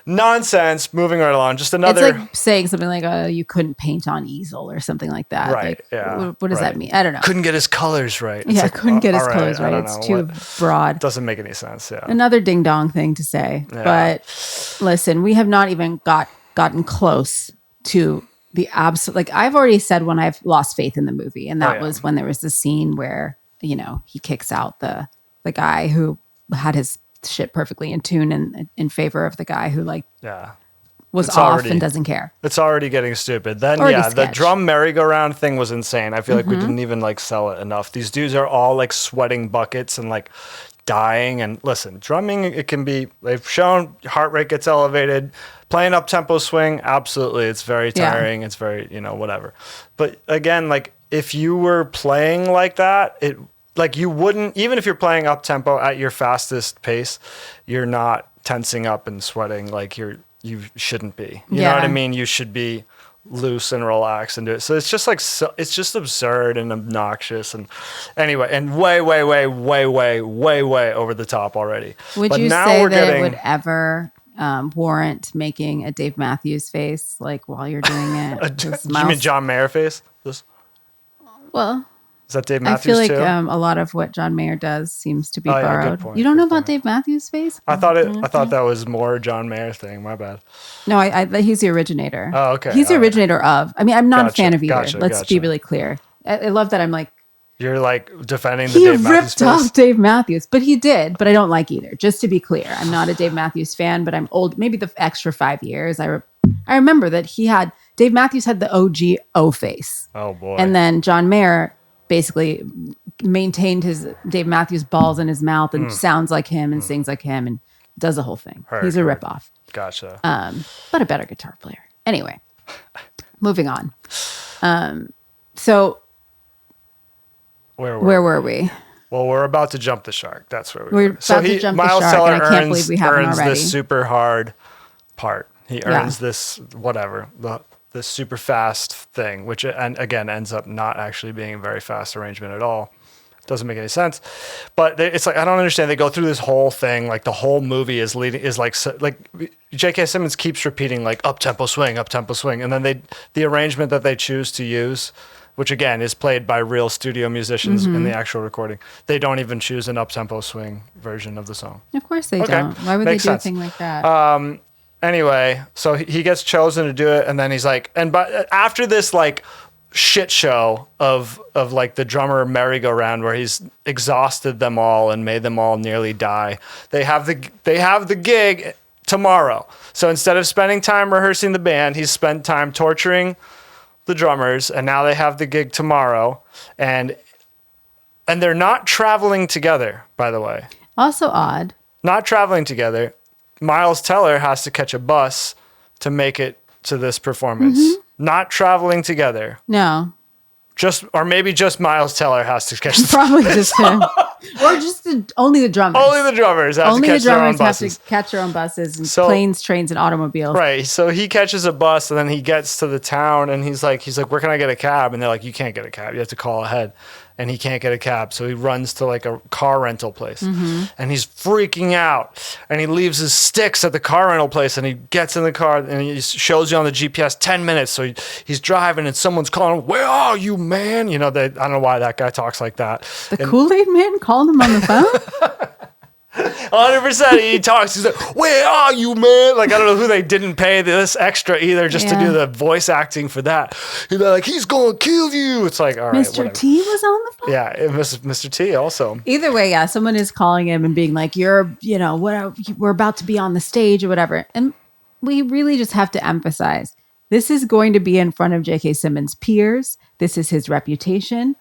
nonsense. Moving right along. Just another... It's saying something you couldn't paint on easel or something like that. Right, yeah. What does that mean? I don't know. Couldn't get his colors right. It's couldn't get his colors right. It's too broad. Doesn't make any sense, yeah. Another ding-dong thing to say. Yeah. But listen, we have not even gotten close to the absolute... I've already said when I've lost faith in the movie. And that was when there was the scene where, he kicks out the guy who had his shit perfectly in tune and in favor of the guy who was off and doesn't care. It's already getting stupid. Then the drum merry-go-round thing was insane. I feel like we didn't even sell it enough. These dudes are all sweating buckets and dying. And listen, drumming, it can be, they've shown heart rate gets elevated. Playing up-tempo swing, absolutely. It's very tiring. It's very, whatever. But again, if you were playing like that, you wouldn't, even if you're playing up tempo at your fastest pace, you're not tensing up and sweating. you shouldn't be. You know what I mean? You should be loose and relax and do it. So it's just like, it's just absurd and obnoxious. And anyway, and way over the top already. Would you say that it would ever warrant making a Dave Matthews face, like while you're doing it? You mean John Mayer face? Well, is that Dave Matthews I feel like too? a lot of what John Mayer does seems to be Yeah, borrowed. good point, You don't know good about point. Dave Matthews' face? I thought that was more a John Mayer thing. My bad. No, he's the originator. Oh, okay. He's the All right. originator of. I mean, I'm not a fan of either. Gotcha. Let's be really clear. I love that I'm like, You're like defending the he Dave Matthews ripped off Dave Matthews, but he did. But I don't like either. Just to be clear, I'm not a Dave Matthews fan, but I'm old. Maybe the extra 5 years. I remember that Dave Matthews had the OG O face. Oh boy. And then John Mayer basically maintained his Dave Matthews balls in his mouth and sounds like him and sings like him and does the whole thing. He's a ripoff. Gotcha. But a better guitar player. Anyway, moving on. So Where were we? Well, we're about to jump the shark. That's where We're about to jump the Miles shark, Teller and I can't believe we haven't earns already. this super hard part. He earns this this super fast thing, which and again ends up not actually being a very fast arrangement at all. Doesn't make any sense. But it's like I don't understand. They go through this whole thing, like the whole movie is like J.K. Simmons keeps repeating like up tempo swing, and then the arrangement that they choose to use, which again is played by real studio musicians in the actual recording. They don't even choose an up-tempo swing version of the song. Of course they don't. Why would Makes they do sense. a thing like that? Anyway, so he gets chosen to do it, and then he's like, after this like shit show of like the drummer merry-go-round where he's exhausted them all and made them all nearly die, they have the gig tomorrow. So instead of spending time rehearsing the band, he's spent time torturing the drummers, and now they have the gig tomorrow, and they're not traveling together, by the way. Also odd. Not traveling together. Miles Teller has to catch a bus to make it to this performance. Not traveling together. No. Maybe just Miles Teller has to catch the Probably just him. Or just only the drummers. Only the drummers have Only to the catch their own drummers have buses. to catch their own buses and planes, trains, and automobiles. Right. So he catches a bus and then he gets to the town and he's like, where can I get a cab? And they're like, you can't get a cab. You have to call ahead. And he can't get a cab. So he runs to like a car rental place and he's freaking out. And he leaves his sticks at the car rental place and he gets in the car and he shows you on the GPS 10 minutes. So he's driving and someone's calling him, where are you, man? You know, I don't know why that guy talks like that. The Kool-Aid man calling him on the phone? 100%. He talks. He's like, where are you, man? Like, I don't know who they didn't pay this extra either just to do the voice acting for that. He'd be like, he's going to kill you. It's like, all right, Mr. whatever. T was on the phone? Yeah, Mr. T also. Either way, yeah, someone is calling him and being like, we're about to be on the stage or whatever. And we really just have to emphasize, this is going to be in front of J.K. Simmons' peers. This is his reputation.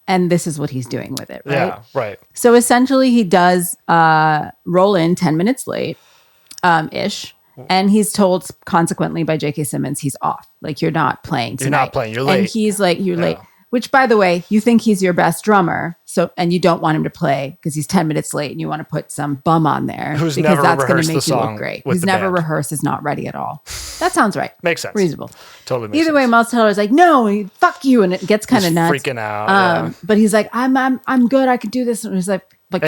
And this is what he's doing with it, right? Yeah, right. So essentially, he does roll in 10 minutes late, ish. And he's told consequently by J.K. Simmons, he's off. Like, you're not playing tonight. You're not playing. You're late. And he's like, you're late. Which, by the way, you think he's your best drummer, and you don't want him to play because he's 10 minutes late, and you want to put some bum on there Who's because never that's going rehearsed to the make you song look great. with Who's the never band. rehearsed, is not ready at all. That sounds right. Makes sense. Reasonable. Totally makes Either sense. way, Miles Teller's like, no, fuck you, and it gets kind of He's nuts. freaking out. But he's like, I'm good. I could do this. And he's like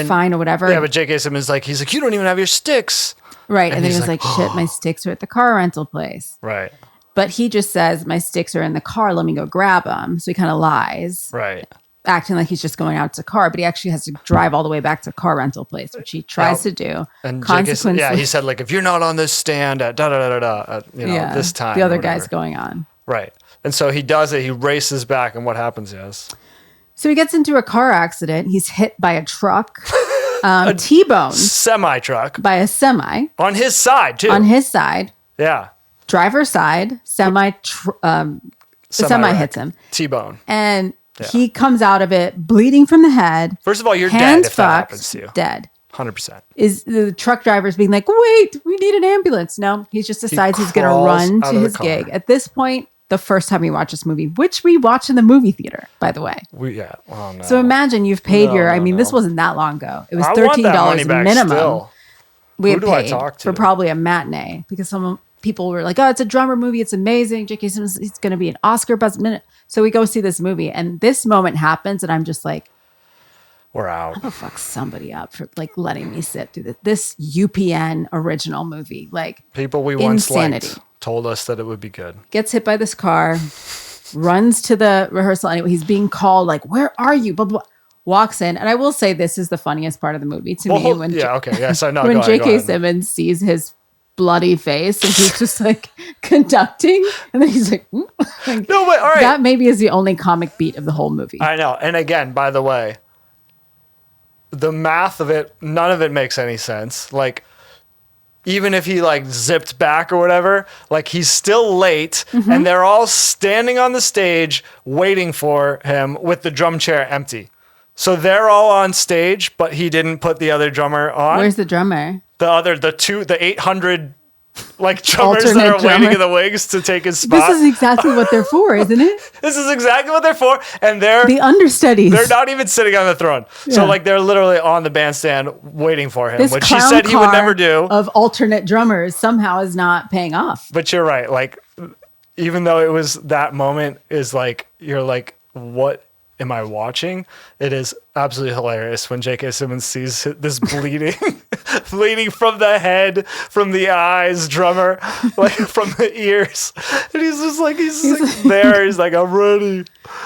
fine or whatever. Yeah, but J.K. Simmons he's like, you don't even have your sticks. Right. And then he was like, shit, my sticks are at the car rental place. Right. But he just says, my sticks are in the car. Let me go grab them. So he kind of lies. Right. Acting like he's just going out to the car, but he actually has to drive all the way back to the car rental place, which he tries to do. And consequently, he said, like, if you're not on this stand at this time. the other or guy's whatever. going on. Right. And so he does it. He races back, and what happens is So he gets into a car accident. He's hit by a truck, T-boned semi-truck by a semi on his side too. on his side, Yeah. driver's side, semi hits him, T-bone. and he comes out of it bleeding from the head. First of all, you're hands dead if that fucked, happens to you. dead. 100%. Is the truck driver's being like, wait, we need an ambulance. No, he just decides he's going to crawls run out to of the his car. gig. At this point, the first time we watch this movie, which we watch in the movie theater, by the way. Oh, no. So imagine you've paid No, this wasn't that long ago. It was I want that money $13 back minimum. still. We Who had do I paid talk to? for probably a matinee because someone people were like, oh, it's a drummer movie. It's amazing. J.K. Simmons, he's going to be an Oscar buzz minute. So we go see this movie and this moment happens and I'm just like, We're out. I'm gonna fuck somebody up for like letting me sit through this UPN original movie. Like People we once insanity. liked told us that it would be good. Gets hit by this car, runs to the rehearsal. Anyway, he's being called like, where are you? Blah, blah, blah. Walks in. And I will say this is the funniest part of the movie to me. When When J.K. Simmons sees his bloody face and he's just like conducting. And then he's like, no, but all right. That maybe is the only comic beat of the whole movie. I know. And again, by the way, the math of it, none of it makes any sense. Like, even if he like zipped back or whatever, like he's still late and they're all standing on the stage waiting for him with the drum chair empty. So they're all on stage, but he didn't put the other drummer on. Where's the drummer? The 800 like drummers that are waiting in the wings to take his spot. This is exactly what they're for, isn't it? This is exactly what they're for. And they're the understudies. They're not even sitting on the throne. Yeah. So like they're literally on the bandstand waiting for him, which he said he would never do. Of alternate drummers somehow is not paying off. But you're right. Like, even though it was that moment is like, you're like, what am I watching? It is absolutely hilarious when J.K. Simmons sees this bleeding, bleeding from the head, from the eyes, drummer, like from the ears. And he's just like, he's like there. He's like, I'm ready.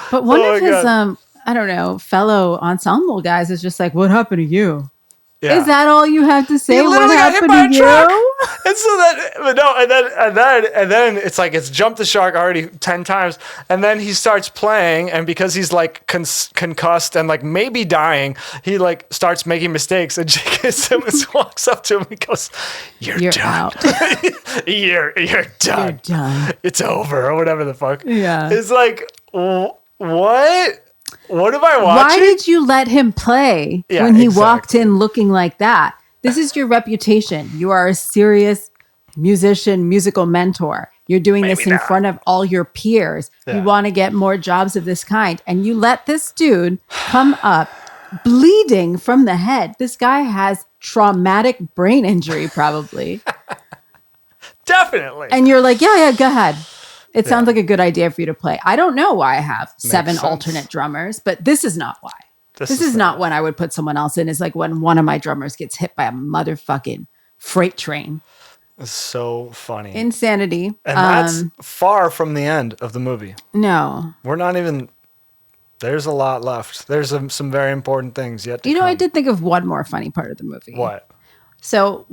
But one of his, I don't know, fellow ensemble guys is just like, what happened to you? Yeah. Is that all you have to say? He literally got hit by a truck. And so and then it's like it's jumped the shark already 10 times. And then he starts playing, and because he's like concussed and like maybe dying, he like starts making mistakes. And J.K. Simmons walks up to him and goes, You're done. Out. You're done. You're done. It's over, or whatever the fuck. Yeah. It's like, what? What am I watching? Why did you let him play when he walked in looking like that? This is your reputation. You are a serious musician, musical mentor. You're doing this in front of all your peers. Yeah. You want to get more jobs of this kind. And you let this dude come up bleeding from the head. This guy has traumatic brain injury, probably. Definitely. And you're like, yeah, go ahead. It sounds like a good idea for you to play. I don't know why I have 7 alternate drummers, but this is not why. This is not when I would put someone else in. Is like when one of my drummers gets hit by a motherfucking freight train. It's so funny. Insanity. And that's far from the end of the movie. No. We're not even... There's a lot left. There's some very important things yet to come. I did think of one more funny part of the movie. What? So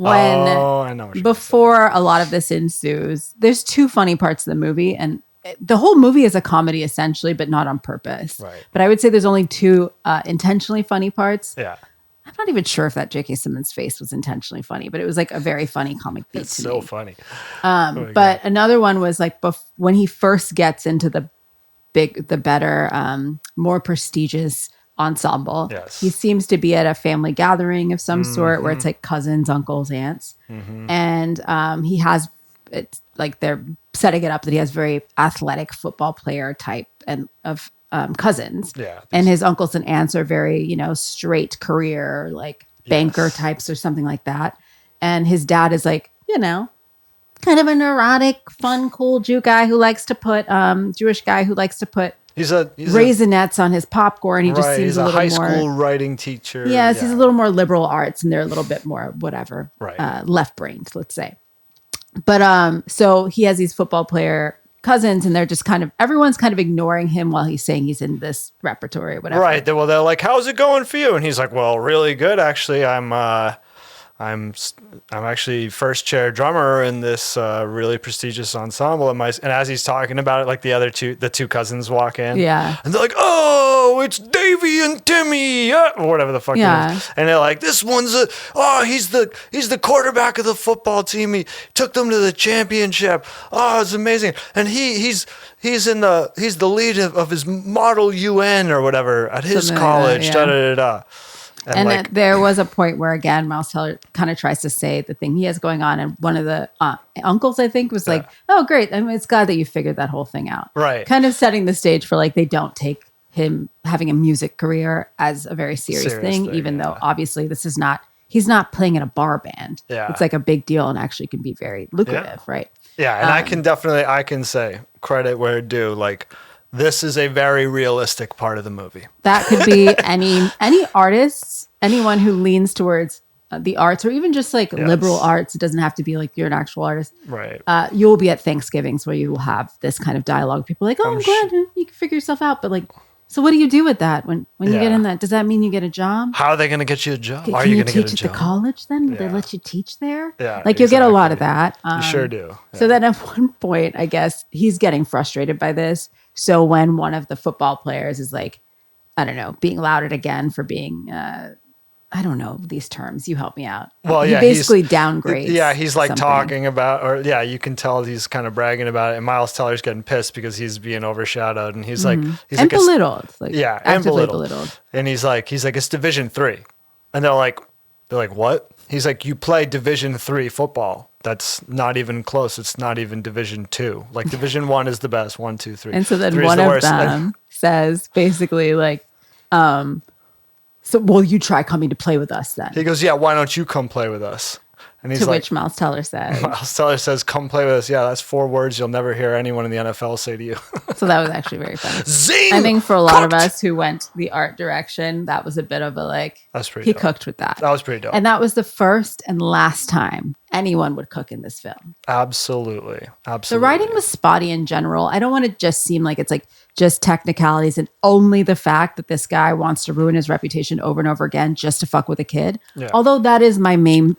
before a lot of this ensues, there's 2 funny parts of the movie, and the whole movie is a comedy essentially, but not on purpose. Right. But I would say there's only 2 intentionally funny parts. Yeah. I'm not even sure if that J.K. Simmons face was intentionally funny, but it was like a very funny comic beat it's to so me. Funny. But another one was like when he first gets into the better, more prestigious ensemble. Yes. He seems to be at a family gathering of some sort where it's like cousins, uncles, aunts. And he has, it's like they're setting it up that he has very athletic football player type and of cousins. Yeah. And his uncles and aunts are very, straight career, like banker types or something like that. And his dad is like, kind of a neurotic, fun, cool Jew guy who likes to put, Jewish guy who likes to put he's raisinets on his popcorn. He just seems a little more... He's a high school writing teacher. Yes, he's a little more liberal arts, and they're a little bit more whatever, right. Left-brained, let's say. But so he has these football player cousins, and they're just everyone's kind of ignoring him while he's saying he's in this repertory or whatever. Right. Well, they're like, "How's it going for you?" And he's like, "Well, really good, actually. I'm actually first chair drummer in this really prestigious ensemble." And as he's talking about it, like the two cousins walk in, yeah, and they're like, "Oh, it's Davey and Timmy," or whatever the fuck it is. And they're like, "This one's he's the quarterback of the football team. He took them to the championship. Oh, it's amazing." And he's the lead of his model UN or whatever at his college. Da da da da. And there was a point where, again, Miles Teller kind of tries to say the thing he has going on. And one of the uncles, I think, was like, oh, great. I mean, it's glad that you figured that whole thing out. Right. Kind of setting the stage for like they don't take him having a music career as a very serious thing, even though obviously this is not, he's not playing in a bar band. Yeah. It's like a big deal and actually can be very lucrative, right? Yeah, and I can say credit where it's due. Like, this is a very realistic part of the movie. That could be any artists, anyone who leans towards the arts, or even just like liberal arts. It doesn't have to be like you're an actual artist. Right. You'll be at Thanksgivings where you will have this kind of dialogue. People are like, oh, I'm glad you can figure yourself out. But like, so what do you do with that when you get in that? Does that mean you get a job? How are they going to get you a job? Can are you you going to get a teach job? at the college then? Would they let you teach there? Yeah. Like you'll get a lot of that. You sure do. Yeah. So then at one point, I guess he's getting frustrated by this. So when one of the football players is like, I don't know, being lauded again for being, I don't know these terms. You help me out. Well, he basically downgrades. Yeah, he's like something. talking about, or you can tell he's kind of bragging about it. And Miles Teller's getting pissed because he's being overshadowed, and he's like, belittled. And belittled. And he's like, it's Division III, and they're like, what? He's like, you play Division III football. That's not even close. It's not even Division II. Like Division I is the best. 1, 2, 3. And so then one of them says basically like, so will you try coming to play with us then? He goes, yeah, why don't you come play with us? And he's which Miles Teller says, come play with us. Yeah, that's 4 words you'll never hear anyone in the NFL say to you. So that was actually very funny. Zing! I think for a lot of us who went the art direction, that was a bit of a like, that's pretty dope. Cooked with that. That was pretty dope. And that was the first and last time anyone would cook in this film. Absolutely. The writing was spotty in general. I don't want to just seem like it's like just technicalities and only the fact that this guy wants to ruin his reputation over and over again just to fuck with a kid. Yeah. Although that is my main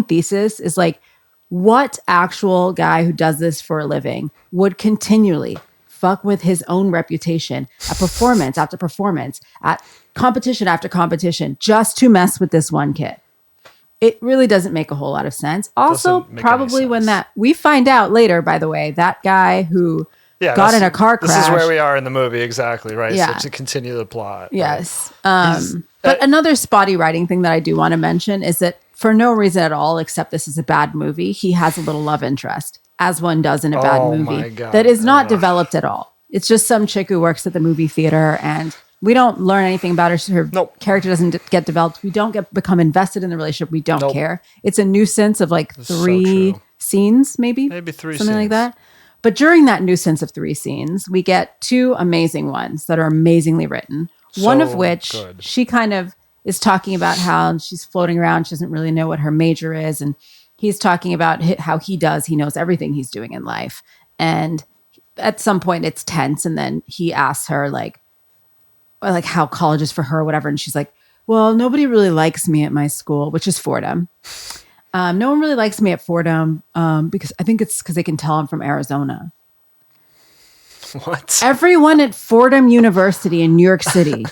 thesis is like, what actual guy who does this for a living would continually fuck with his own reputation at performance after performance, at competition after competition, just to mess with this one kid? It really doesn't make a whole lot of sense. Also, probably when we find out later, by the way, that guy who got in a car crash. This is where we are in the movie, exactly, right? Yeah. So to continue the plot. Yes. Right? But another spotty writing thing that I do want to mention is that for no reason at all, except this is a bad movie, he has a little love interest, as one does in a bad movie, that is not developed at all. It's just some chick who works at the movie theater, and we don't learn anything about her. Her character doesn't get developed. We don't become invested in the relationship. We don't care. It's a nuisance of like 3 scenes, maybe 3 something like that. But during that nuisance of 3 scenes, we get 2 amazing ones that are amazingly written. One of which she kind of is talking about how she's floating around. She doesn't really know what her major is. And he's talking about how he knows everything he's doing in life. And at some point it's tense. And then he asks her like how college is for her or whatever. And she's like, well, nobody really likes me at my school, which is Fordham. No one really likes me at Fordham because I think it's because they can tell I'm from Arizona. What? Everyone at Fordham University in New York City,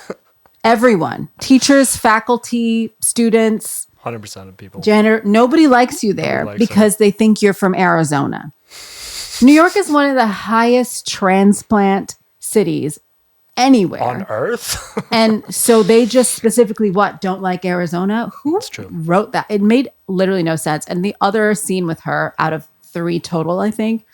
everyone, teachers, faculty, students, 100% of people, janitor, nobody likes you there because they think you're from Arizona. New York is one of the highest transplant cities anywhere on earth. And so they just specifically don't like Arizona. Who wrote that? It made literally no sense. And the other scene with her out of 3 total, I think,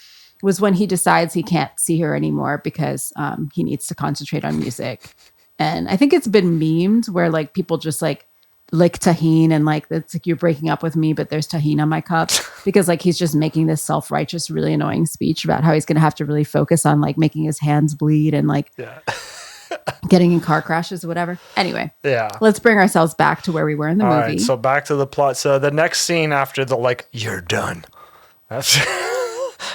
was when he decides he can't see her anymore because he needs to concentrate on music. And I think it's been memed where like people just like lick tahine and like it's like you're breaking up with me, but there's tahine on my cup, because like he's just making this self-righteous, really annoying speech about how he's going to have to really focus on like making his hands bleed and like getting in car crashes or whatever. Anyway, let's bring ourselves back to where we were in the movie. All right, so back to the plot. So the next scene after the like, you're done.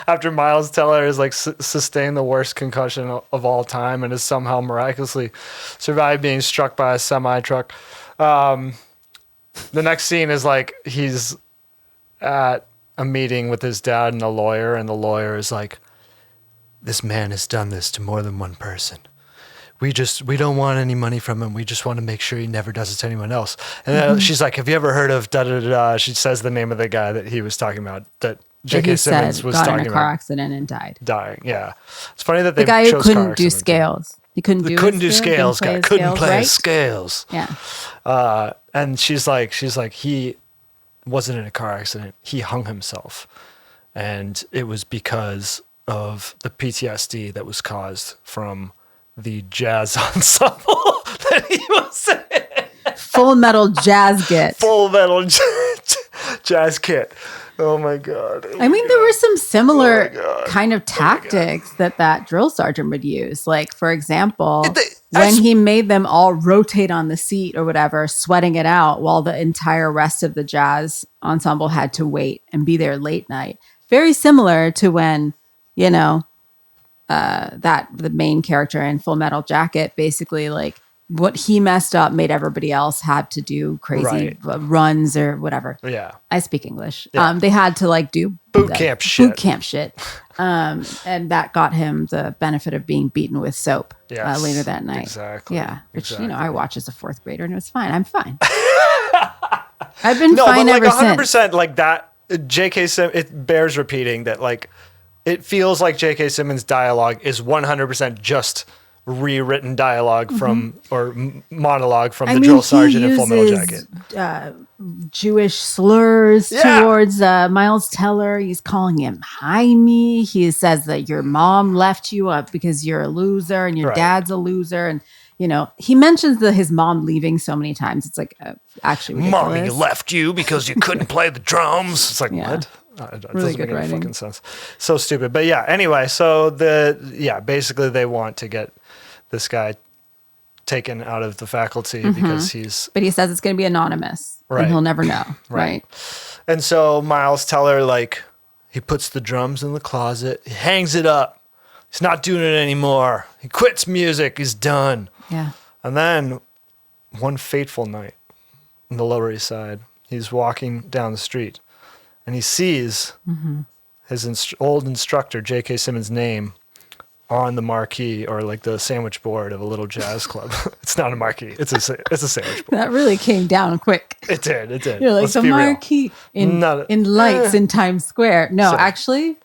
After Miles Teller is like sustained the worst concussion of all time and has somehow miraculously survived being struck by a semi truck. The next scene is like he's at a meeting with his dad and the lawyer is like, this man has done this to more than one person. We don't want any money from him. We just want to make sure he never does it to anyone else. And then she's like, have you ever heard of da-da-da-da? She says the name of the guy that he was talking about, that J.K. Simmons was talking about. Got in a car accident and died. Dying, yeah. It's funny that they chose the guy who couldn't do scales. He couldn't do scales. Couldn't play scales. Yeah. And she's like, he wasn't in a car accident. He hung himself. And it was because of the PTSD that was caused from the jazz ensemble that he was in. Full Metal Jazz Kit. Full Metal Jazz Kit. Oh my God. I mean, there were some similar God. kind of tactics that drill sergeant would use. Like, for example, I when he made them all rotate on the seat or whatever, sweating it out while the entire rest of the jazz ensemble had to wait and be there late night. Very similar to when, you know, that the main character in Full Metal Jacket basically like what he messed up made everybody else have to do crazy runs or whatever. Yeah. I speak English. Yeah. They had to like do Boot camp shit. And that got him the benefit of being beaten with soap later that night. Exactly. Yeah. Which, you know, I watched as a fourth grader and it was fine. I'm fine. I've been fine but like ever 100% since. like that. J.K. Simmons, it bears repeating that like it feels like J.K. Simmons' dialogue is 100% just rewritten dialogue from or monologue from the drill sergeant in Full Metal Jacket. Jewish slurs towards Miles Teller. He's calling him Jaime. He says that your mom left you up because you're a loser and your dad's a loser. And, you know, he mentions his mom leaving so many times. It's like actually ridiculous. Mommy left you because you couldn't play the drums. It's like, what? It really doesn't good make any writing. fucking sense. So stupid. But yeah, anyway, so basically they want to get this guy taken out of the faculty because he's... But he says it's going to be anonymous and he'll never know. Right. And so Miles Teller, like, he puts the drums in the closet. He hangs it up. He's not doing it anymore. He quits music. He's done. Yeah. And then one fateful night in the Lower East Side, he's walking down the street and he sees his old instructor, J.K. Simmons' name on the marquee or like the sandwich board of a little jazz club. It's not a marquee. It's a sandwich board. That really came down quick. It did. You're like, the marquee in lights in Times Square. No, actually,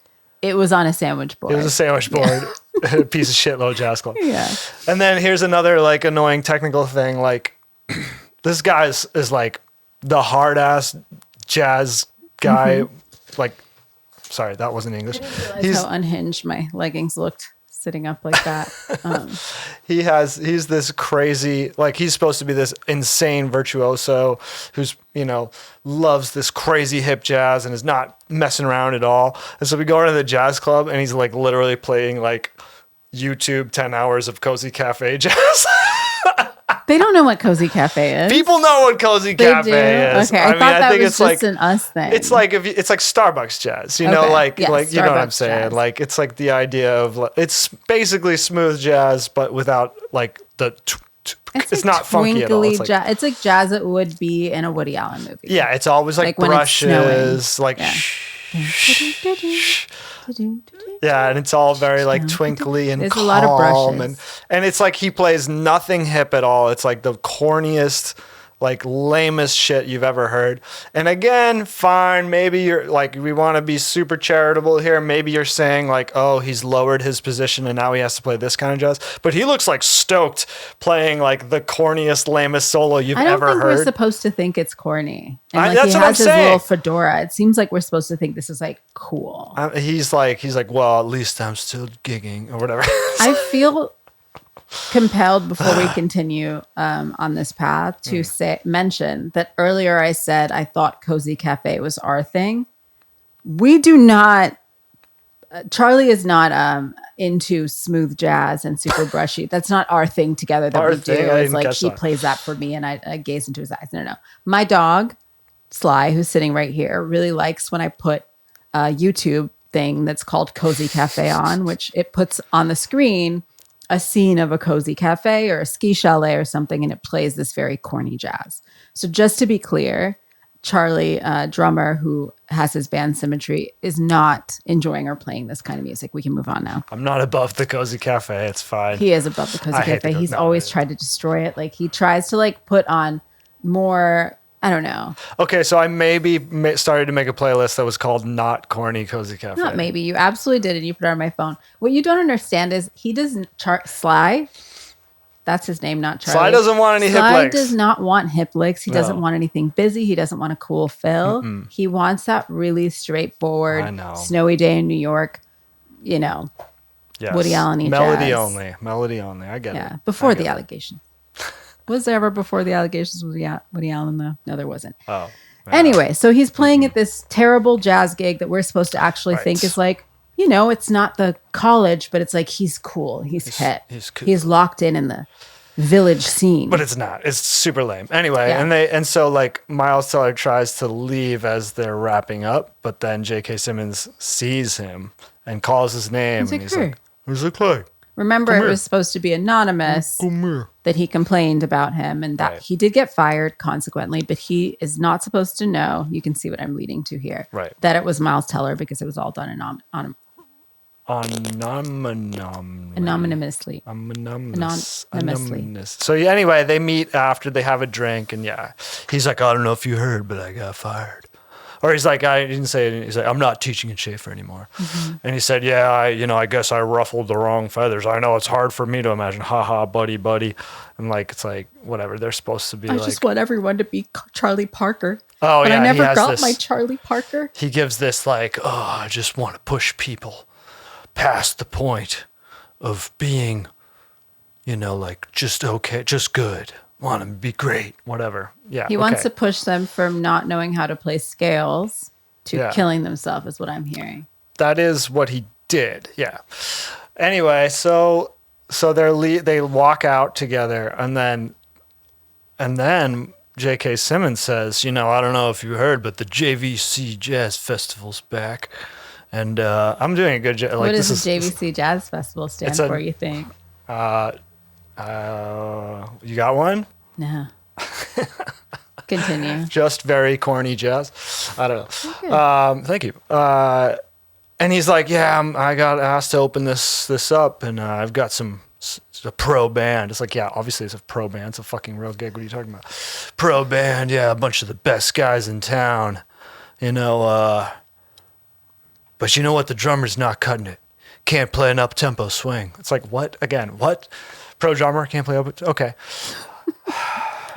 it was on a sandwich board. It was a sandwich board. A piece of shit little jazz club. Yeah. And then here's another like annoying technical thing. Like this guy is like the hard ass jazz guy. Like, sorry, that wasn't English. He's how unhinged my leggings looked sitting up like that. He's this crazy, like he's supposed to be this insane virtuoso who's, you know, loves this crazy hip jazz and is not messing around at all. And so we go into the jazz club and he's like literally playing like YouTube 10 hours of Cozy Cafe jazz. They don't know what Cozy Cafe is. People know what Cozy Cafe is. Okay, I thought that was just an us thing. It's like it's like Starbucks jazz, you know, like you know what I'm saying. Jazz. Like it's like the idea of it's basically smooth jazz, but without like the. It's not funky at all. It's like jazz it would be in a Woody Allen movie. Yeah, it's always like brushes, like. Yeah, and it's all very like twinkly and There's calm, a lot of brushes. and it's like he plays nothing hip at all. It's like the corniest, like lamest shit you've ever heard. And again, fine, maybe you're like, we want to be super charitable here. Maybe you're saying like, oh, he's lowered his position and now he has to play this kind of jazz. But he looks like stoked playing like the corniest, lamest solo you've ever heard. I don't think we're supposed to think it's corny. And like that's he what I'm has his saying. little fedora. It seems like we're supposed to think this is like cool. He's like, well, at least I'm still gigging or whatever. I feel compelled before we continue on this path to mention that earlier I said I thought Cozy Cafe was our thing. We do not. Charlie is not into smooth jazz and super brushy. That's not our thing together that we do. It's like he plays that for me and I gaze into his eyes. No. My dog, Sly, who's sitting right here, really likes when I put a YouTube thing that's called Cozy Cafe on, which it puts on the screen a scene of a cozy cafe or a ski chalet or something, and it plays this very corny jazz. So just to be clear, Charlie, drummer who has his band Symmetry, is not enjoying or playing this kind of music. We can move on now. I'm not above the Cozy Cafe. It's fine. He is above the Cozy Cafe. He's always tried to destroy it. Like he tries to like put on more, I don't know. Okay, so I maybe started to make a playlist that was called Not Corny Cozy Cafe. Not maybe. You absolutely did, and you put it on my phone. What you don't understand is he doesn't... Sly, that's his name, not Charlie. Sly doesn't want any hip licks. Sly does not want hip licks. He doesn't want anything busy. He doesn't want a cool fill. He wants that really straightforward, snowy day in New York, you know, Woody Allen-y Melody jazz. only. Melody only. I get it. Yeah, before the allegations. Was there ever before the allegations with Woody Allen, though? No, there wasn't. Oh. Anyway, so he's playing at this terrible jazz gig that we're supposed to actually think is like, it's not the college, but it's like he's cool. He's hip. He's cool. He's locked in the village scene. But it's not. It's super lame. Anyway, and so like Miles Teller tries to leave as they're wrapping up, but then J.K. Simmons sees him and calls his name. He's like, Clay. Remember, it was supposed to be anonymous that he complained about him and that he did get fired consequently, but he is not supposed to know. You can see what I'm leading to here. Right. That it was Miles Teller because it was all done anonymously. So anyway, they meet after they have a drink, and he's like, I don't know if you heard, but I got fired. Or he's like, I didn't say it. He's like, I'm not teaching at Schaefer anymore. Mm-hmm. And he said, I guess I ruffled the wrong feathers. I know it's hard for me to imagine. Ha ha, buddy. And like, it's like, whatever. They're supposed to be I just want everyone to be Charlie Parker. Oh, but yeah. I never got my Charlie Parker. He gives this like, I just want to push people past the point of being, like just okay, just good. Want to be great, whatever. Yeah. He wants to push them from not knowing how to play scales to killing themselves, is what I'm hearing. That is what he did. Yeah. Anyway, so they walk out together, and then J.K. Simmons says, I don't know if you heard, but the JVC Jazz Festival's back. And I'm doing a good job. What does the JVC Jazz Festival stand for, you think? You got one? No. Continue. Just very corny jazz. I don't know. Okay. Thank you. And he's like, I got asked to open this up, and I've got a pro band. It's like, obviously it's a pro band. It's a fucking real gig. What are you talking about? Pro band, a bunch of the best guys in town. But you know what? The drummer's not cutting it. Can't play an up-tempo swing. It's like, what? Again, what? Pro drummer can't play up. Okay.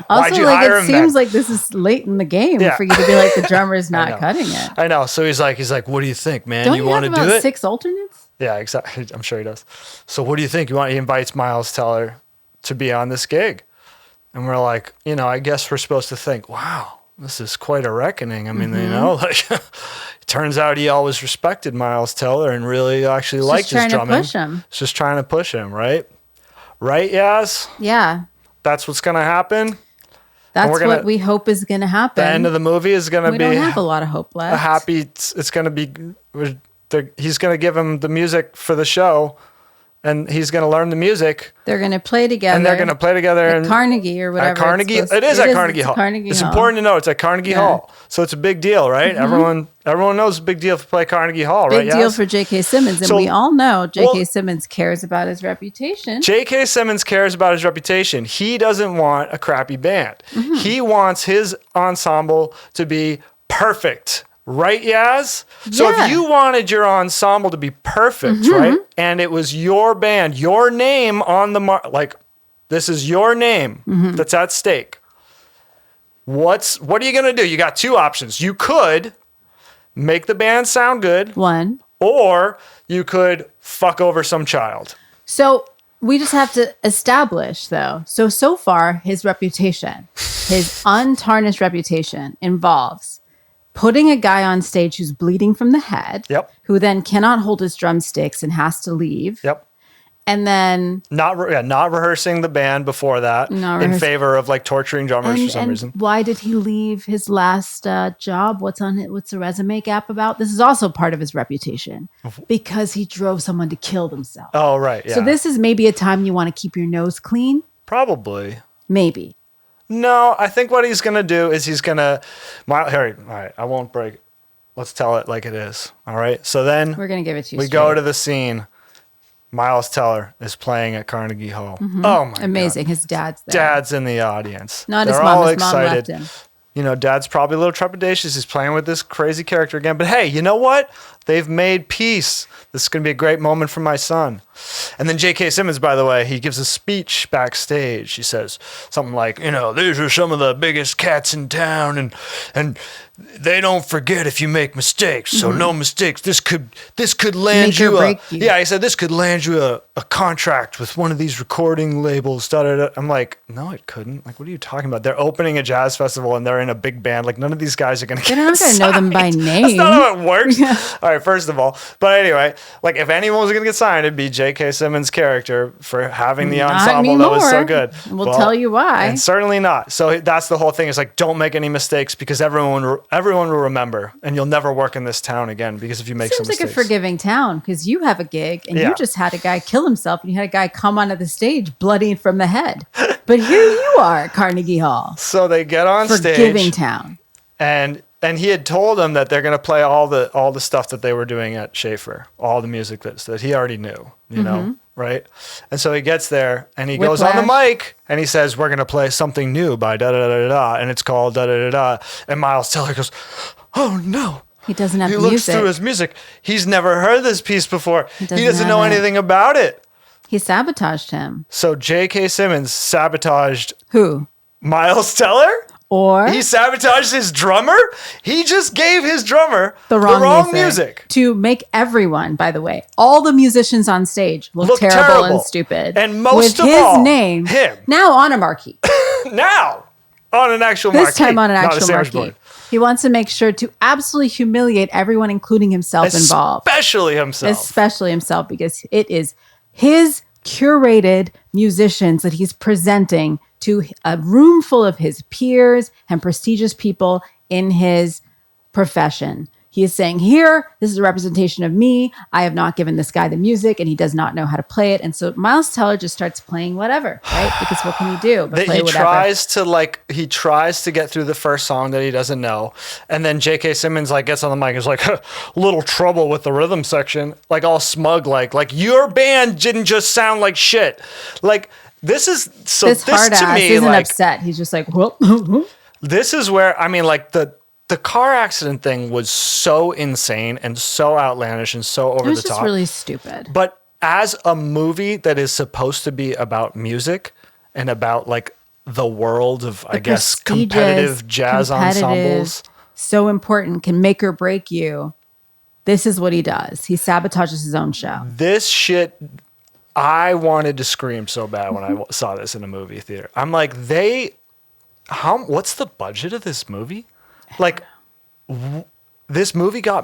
Also, it seems like this is late in the game for you to be like, the drummer's not cutting it. I know. So he's like, what do you think, man? Don't you want to do it? 6 alternates? Yeah, exactly. I'm sure he does. So what do you think? He invites Miles Teller to be on this gig. And we're like, I guess we're supposed to think, wow, this is quite a reckoning. I mean, it turns out he always respected Miles Teller and really actually liked his drumming. It's just trying to push him, right? Right, Yaz? Yeah. That's what's going to happen. That's what we hope is going to happen. The end of the movie is going to be... We don't have a lot of hope left. It's going to be... He's going to give him the music for the show, and he's going to learn the music. They're going to play together. And they're going to play together at Carnegie or whatever. At Carnegie? It is at Carnegie Hall. It's important to know it's at Carnegie Hall. So it's a big deal, right? Mm-hmm. Everyone knows it's a big deal to play Carnegie Hall, right? Big deal for J.K. Simmons. And we all know J.K. Simmons cares about his reputation. J.K. Simmons cares about his reputation. He doesn't want a crappy band. Mm-hmm. He wants his ensemble to be perfect. Right, Yaz? So if you wanted your ensemble to be perfect, right? And it was your band, your name on the this is your name that's at stake. What are you going to do? You got 2 options. You could make the band sound good. One. Or you could fuck over some child. So we just have to establish, though. So far, his reputation, his untarnished reputation involves putting a guy on stage who's bleeding from the head, who then cannot hold his drumsticks and has to leave. And then... Not rehearsing the band before that in favor of torturing drummers for some reason. Why did he leave his last job? What's the resume gap about? This is also part of his reputation because he drove someone to kill themselves. Oh, right. Yeah. So this is maybe a time you want to keep your nose clean? Probably. Maybe. No, I think what he's going to do is he's going to... Harry, all right, I won't break it. Let's tell it like it is. All right? So then... We're going to give it to you We go to the scene. Miles Teller is playing at Carnegie Hall. Mm-hmm. Oh, my God. Amazing. His dad's there. Dad's in the audience. Not his mom. His mom left him. Dad's probably a little trepidatious. He's playing with this crazy character again. But hey, you know what? They've made peace. This is going to be a great moment for my son. And then J.K. Simmons, by the way, he gives a speech backstage. He says something like, these are some of the biggest cats in town, and they don't forget if you make mistakes. So no mistakes. This could land Make or you break you. Yeah, he said this could land you a contract with one of these recording labels. Da, da, da. I'm like, no, it couldn't. Like, what are you talking about? They're opening a jazz festival and they're in a big band. Like, none of these guys are going to get They're not going to know them by name. That's not how it works. All right, first of all. But anyway, like, if anyone was going to get signed, it'd be J.K. Simmons' character for having the Not ensemble that was so anymore. good. We'll tell you why. And certainly not. So that's the whole thing. Is like, don't make any mistakes because everyone will remember, and you'll never work in this town again because if you make some Seems like mistakes. a forgiving town because you have a gig and Yeah. you just had a guy kill himself and you had a guy come onto the stage bloody from the head. But here you are at Carnegie Hall. So they get on Forgiving stage, town. and he had told them that they're going to play all the stuff that they were doing at Schaefer, all the music that he already knew, you know, right? And so he gets there and he goes on the Whiplash. mic and he says, "We're going to play something new by da da da da da," and it's called da da da da. And Miles Teller goes, "Oh no." He doesn't have He music. looks through his music. He's never heard this piece before. He doesn't doesn't know have it. anything about it. He sabotaged him. So J.K. Simmons sabotaged Who? Miles Teller? Or He sabotaged his drummer? He just gave his drummer the wrong music. to make everyone, by the way, all the musicians on stage look terrible terrible. and stupid. And most with of his all, name him. now on a marquee. Now, on an actual This marquee. time on an not a actual sandwich marquee. board. He wants to make sure to absolutely humiliate everyone, including himself, involved. Especially himself. Especially himself, because it is his curated musicians that he's presenting to a room full of his peers and prestigious people in his profession. He is saying, here, this is a representation of me. I have not given this guy the music and he does not know how to play it. And so Miles Teller just starts playing whatever, right? Because what can he do but play He whatever? tries to get through the first song that he doesn't know, and then J.K. Simmons gets on the mic and is like, little trouble with the rhythm section, like all smug, like your band didn't just sound like shit. Like this is so. This hard to ass me, isn't like, upset. He's just like, well, this is where I mean, like the car accident thing was so insane and so outlandish and so over it was the just top. really stupid. But as a movie that is supposed to be about music and about like the world of, I guess, competitive jazz ensembles. So important, can make or break you. This is what he does. He sabotages his own show. This shit, I wanted to scream so bad when I saw this in a movie theater. I'm like, what's the budget of this movie? Like, this movie got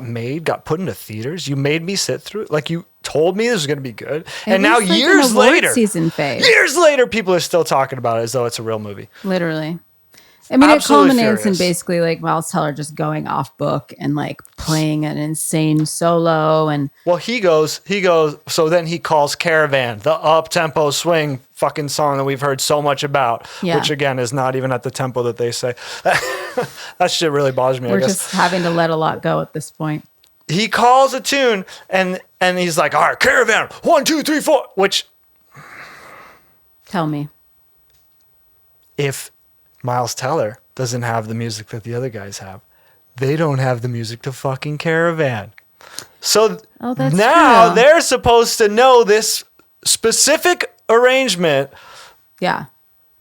put into theaters. You made me sit through it. Like, you told me this was going to be good. And now was like an years award later, season phase. years later, people are still talking about it as though it's a real movie. Literally. I mean, Absolutely it culminates furious. in basically like Miles Teller just going off book and like playing an insane solo. And Well, he goes, so then he calls Caravan, the up-tempo swing fucking song that we've heard so much about, Yeah. which again is not even at the tempo that they say. That shit really bothers me, I we're guess. just having to let a lot go at this point. He calls a tune and he's like, all right, Caravan, 1, 2, 3, 4, which Tell me. if Miles Teller doesn't have the music that the other guys have, they don't have the music to fucking Caravan. So Oh, that's now true. they're supposed to know this specific arrangement Yeah.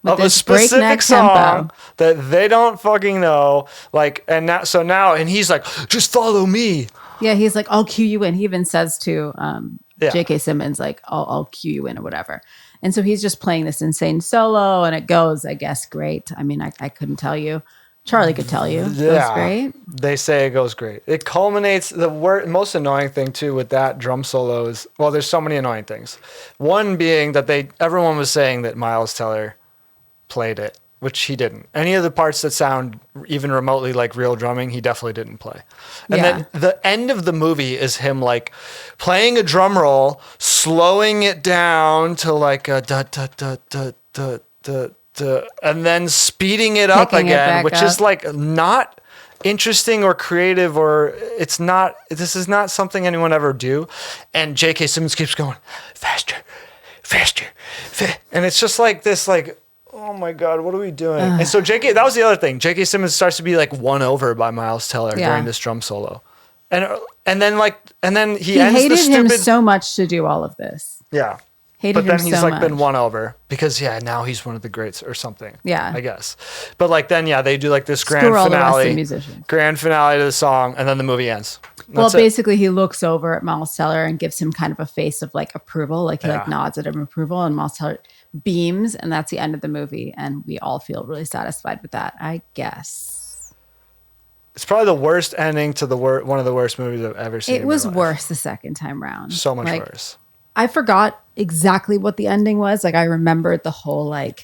With of a this specific breakneck song tempo. that they don't fucking know. Like, and now, and he's like, just follow me. Yeah, he's like, I'll cue you in. He even says to Yeah. J.K. Simmons, like, I'll cue you in or whatever. And so he's just playing this insane solo, and it goes, I guess, great. I mean, I couldn't tell you. Charlie could tell you. It goes great. They say it goes great. It culminates. The most annoying thing too with that drum solo is, well, there's so many annoying things. One being that everyone was saying that Miles Teller played it, which he didn't. Any of the parts that sound even remotely like real drumming, he definitely didn't play. And then the end of the movie is him like playing a drum roll, slowing it down to like a da da da da da da da, and then speeding it up Picking it again, back which up. is like not interesting or creative, or this is not something anyone ever do. And J.K. Simmons keeps going faster, and it's just like this, like, oh my God, what are we doing? And so that was the other thing. J.K. Simmons starts to be like won over by Miles Teller during this drum solo. and then he ends hated the stupid. him so much to do all of this. Yeah. Hated But then him he's so like been much. won over because now he's one of the greats or something. Yeah. I guess. But like then they do like this grand Screw all the rest of the finale. musicians. Grand finale to the song, and then the movie ends. Well, That's it. basically, he looks over at Miles Teller and gives him kind of a face of like approval, like he Yeah. like nods at him approval, and Miles Teller beams, and that's the end of the movie, and we all feel really satisfied with that, I guess. It's probably the worst ending to one of the worst movies I've ever seen. It was worse the second time round. So much worse. I forgot exactly what the ending was. Like I remembered the whole like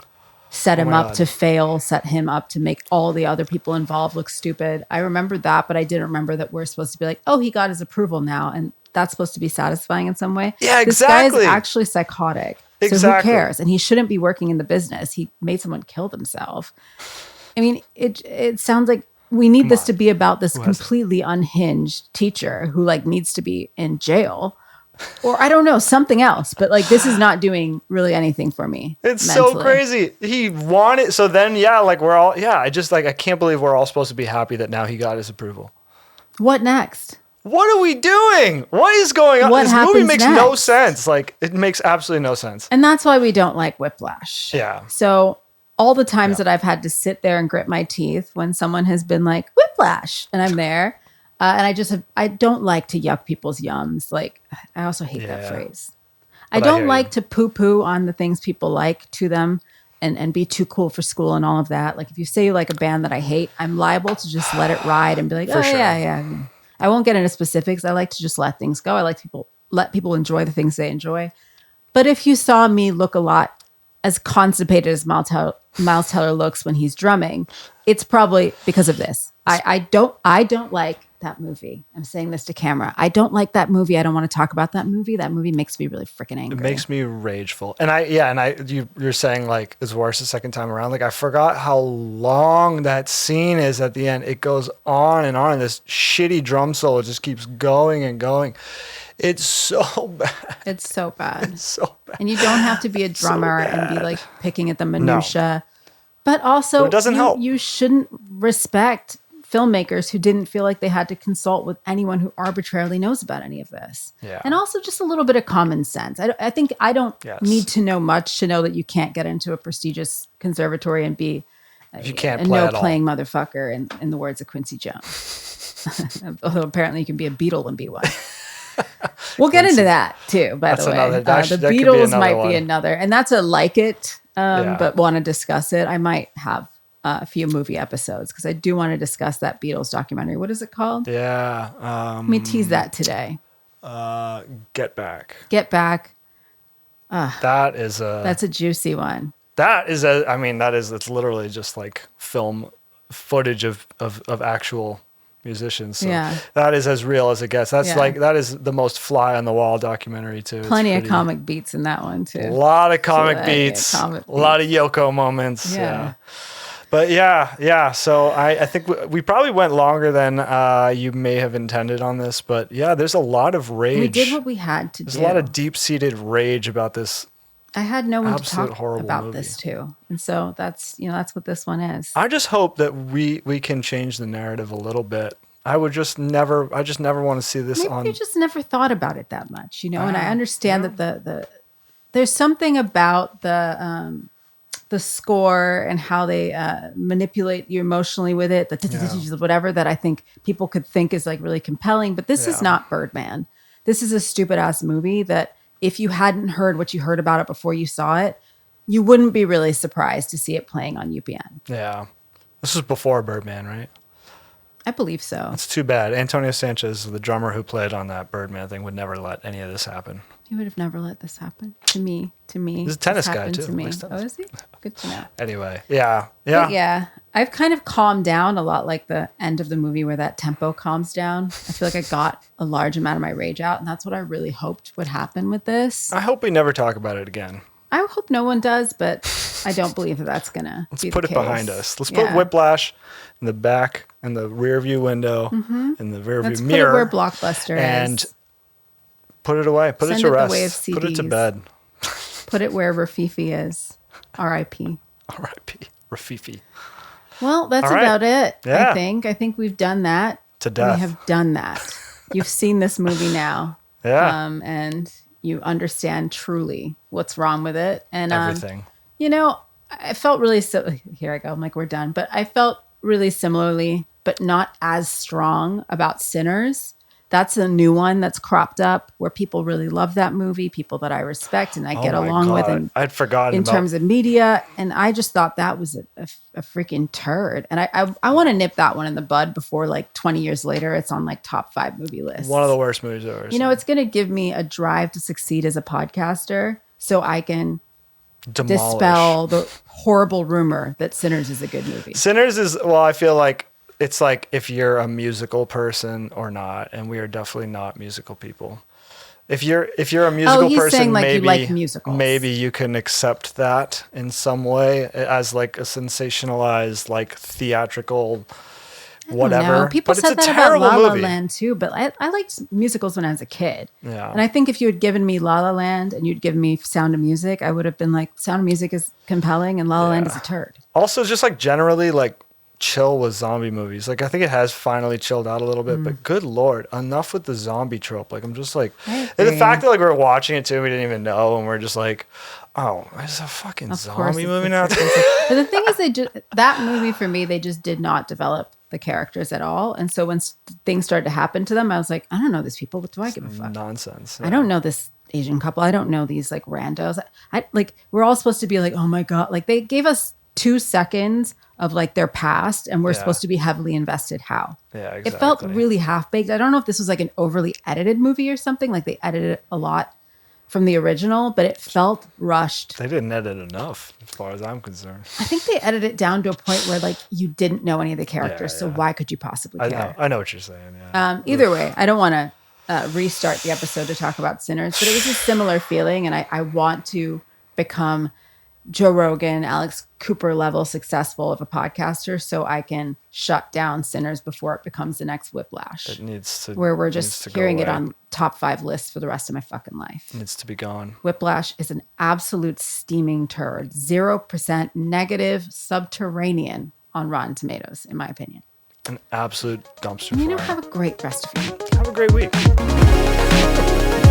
set him up to fail, set him up to make all the other people involved look stupid. I remembered that, but I didn't remember that we're supposed to be like, oh, he got his approval now, and that's supposed to be satisfying in some way. Yeah, This guy exactly. is actually psychotic. So who Exactly. cares? And he shouldn't be working in the business. He made someone kill themselves. I mean, it sounds like we need this to be about this completely unhinged teacher who like needs to be in jail. Or I don't know, something else. But like this is not doing really anything for me. It's mentally. so crazy. He wanted so then like we're all I just like I can't believe we're all supposed to be happy that now he got his approval. What next? What are we doing? What is going on? What This movie happens makes no next? sense. Like it makes absolutely no sense. And that's why we don't like Whiplash. Yeah. So all the times that I've had to sit there and grit my teeth when someone has been like Whiplash and I'm there, and I don't like to yuck people's yums. Like I also hate that phrase. I But I don't hear like you. to poo-poo on the things people like to them and be too cool for school and all of that. Like if you say you like a band that I hate, I'm liable to just let it ride and be like, For oh sure. yeah. I won't get into specifics. I like to just let things go. I like to let people enjoy the things they enjoy. But if you saw me look a lot as constipated as Miles Teller looks when he's drumming, it's probably because of this. I don't like that movie. I'm saying this to camera. I don't like that movie. I don't want to talk about that movie. That movie makes me really freaking angry. It makes me rageful. And you're saying like it's worse the second time around. Like I forgot how long that scene is at the end. It goes on and on. This shitty drum solo just keeps going and going. It's so bad. It's so bad. It's so bad. And you don't have to be a drummer and be like picking at the minutia. But also, But it doesn't help. You shouldn't respect filmmakers who didn't feel like they had to consult with anyone who arbitrarily knows about any of this. Yeah. And also just a little bit of common sense. I think I don't need to know much to know that you can't get into a prestigious conservatory and be If you can't a play at all. no-playing motherfucker, in the words of Quincy Jones. Although apparently you can be a Beatle and be one. We'll get into that too, by That's the way. another- The that could be Beatles another might one. be another. And that's a like it, Yeah. but want to discuss it. I might have a few movie episodes because I do want to discuss that Beatles documentary. What is it called? Yeah. Let me tease that today. Get Back. Get Back. That is a. That's a juicy one. It's literally just like film footage of actual musicians. So Yeah. that is as real as it gets. That's Yeah. that is the most fly on the wall documentary too. It's Plenty of pretty- comic beats in that one too. A lot of comic So, beats. comic A lot of Yoko moments. Yeah. Yeah. But yeah. So I think we probably went longer than you may have intended on this. But yeah, there's a lot of rage. We did what we had to There's do. a lot of deep-seated rage about this. I had no one to absolute talk horrible about movie. this too. And so that's what this one is. I just hope that we can change the narrative a little bit. I just never want to see this Maybe on. you just never thought about it that much, and I understand that the there's something about the score and how they manipulate you emotionally with it, the whatever that I think people could think is like really compelling. But this is not Birdman. This is a stupid ass movie that if you hadn't heard what you heard about it before you saw it, you wouldn't be really surprised to see it playing on UPN. Yeah, this was before Birdman, right? I believe so. It's too bad. Antonio Sanchez, the drummer who played on that Birdman thing, would never let any of this happen. He would have never let this happen to me. He's a tennis This guy, happened too. To me. Likes tennis. Oh, is he? Good to know. Anyway, yeah. But yeah, I've kind of calmed down a lot, like the end of the movie where that tempo calms down. I feel like I got a large amount of my rage out, and that's what I really hoped would happen with this. I hope we never talk about it again. I hope no one does, but I don't believe that that's gonna. Let's be put the it case. behind us. Let's put Whiplash in the back, in the rear view window, in the rear Let's view put it mirror, where Blockbuster and is. put it away. Put Send it to it the rest. way of Put it to CDs. bed. Put it where Rafifi is. R.I.P. R.I.P. Rafifi. Well, that's All right. about it. Yeah. I think we've done that. To death. We have done that. You've seen this movie now. Yeah. And you understand truly what's wrong with it. And Everything. I felt really here I go. I'm like, we're done. But I felt really similarly, but not as strong about Sinners. That's a new one that's cropped up where people really love that movie, people that I respect and I get along with I'd forgotten in terms of media. And I just thought that was a freaking turd. And I want to nip that one in the bud before like 20 years later, it's on like top 5 movie lists. One of the worst movies I've ever seen. It's going to give me a drive to succeed as a podcaster so I can dispel the horrible rumor that Sinners is a good movie. Sinners is, I feel like it's like if you're a musical person or not, and we are definitely not musical people. If you're a musical person, saying like you like musicals. Maybe you can accept that in some way as like a sensationalized, like theatrical whatever. People but said it's a that about terrible La La movie. Land too, but I liked musicals when I was a kid. Yeah. And I think if you had given me La La Land and you'd given me Sound of Music, I would have been like, Sound of Music is compelling and La La Land is a turd. Also, just like generally like chill with zombie movies. Like I think it has finally chilled out a little bit, but good Lord, enough with the zombie trope. Like I'm just like, and the fact that like we're watching it too, we didn't even know, and we're just like, oh, it's a fucking zombie movie now. But the thing is, that movie for me, they just did not develop the characters at all. And so when things started to happen to them, I was like, I don't know these people. What do I give a fuck? Nonsense. Yeah. I don't know this Asian couple. I don't know these like randos. I like, we're all supposed to be like, oh my God. Like they gave us 2 seconds of like their past and we're supposed to be heavily invested. How? Yeah, exactly. It felt really half-baked. I don't know if this was like an overly edited movie or something. Like they edited it a lot from the original, but it felt rushed. They didn't edit enough as far as I'm concerned. I think they edited it down to a point where like you didn't know any of the characters. So why could you possibly care? I know what you're saying. Yeah. Either way, I don't want to restart the episode to talk about Sinners, but it was a similar feeling. And I want to become Joe Rogan, Alex Cooper level successful of a podcaster so I can shut down Sinners before it becomes the next Whiplash. It needs to, where we're just hearing it on top 5 lists for the rest of my fucking life. It needs to be gone. Whiplash is an absolute steaming turd. 0% negative subterranean on Rotten Tomatoes, in my opinion. An absolute dumpster fire. Have a great rest of your week. Have a great week.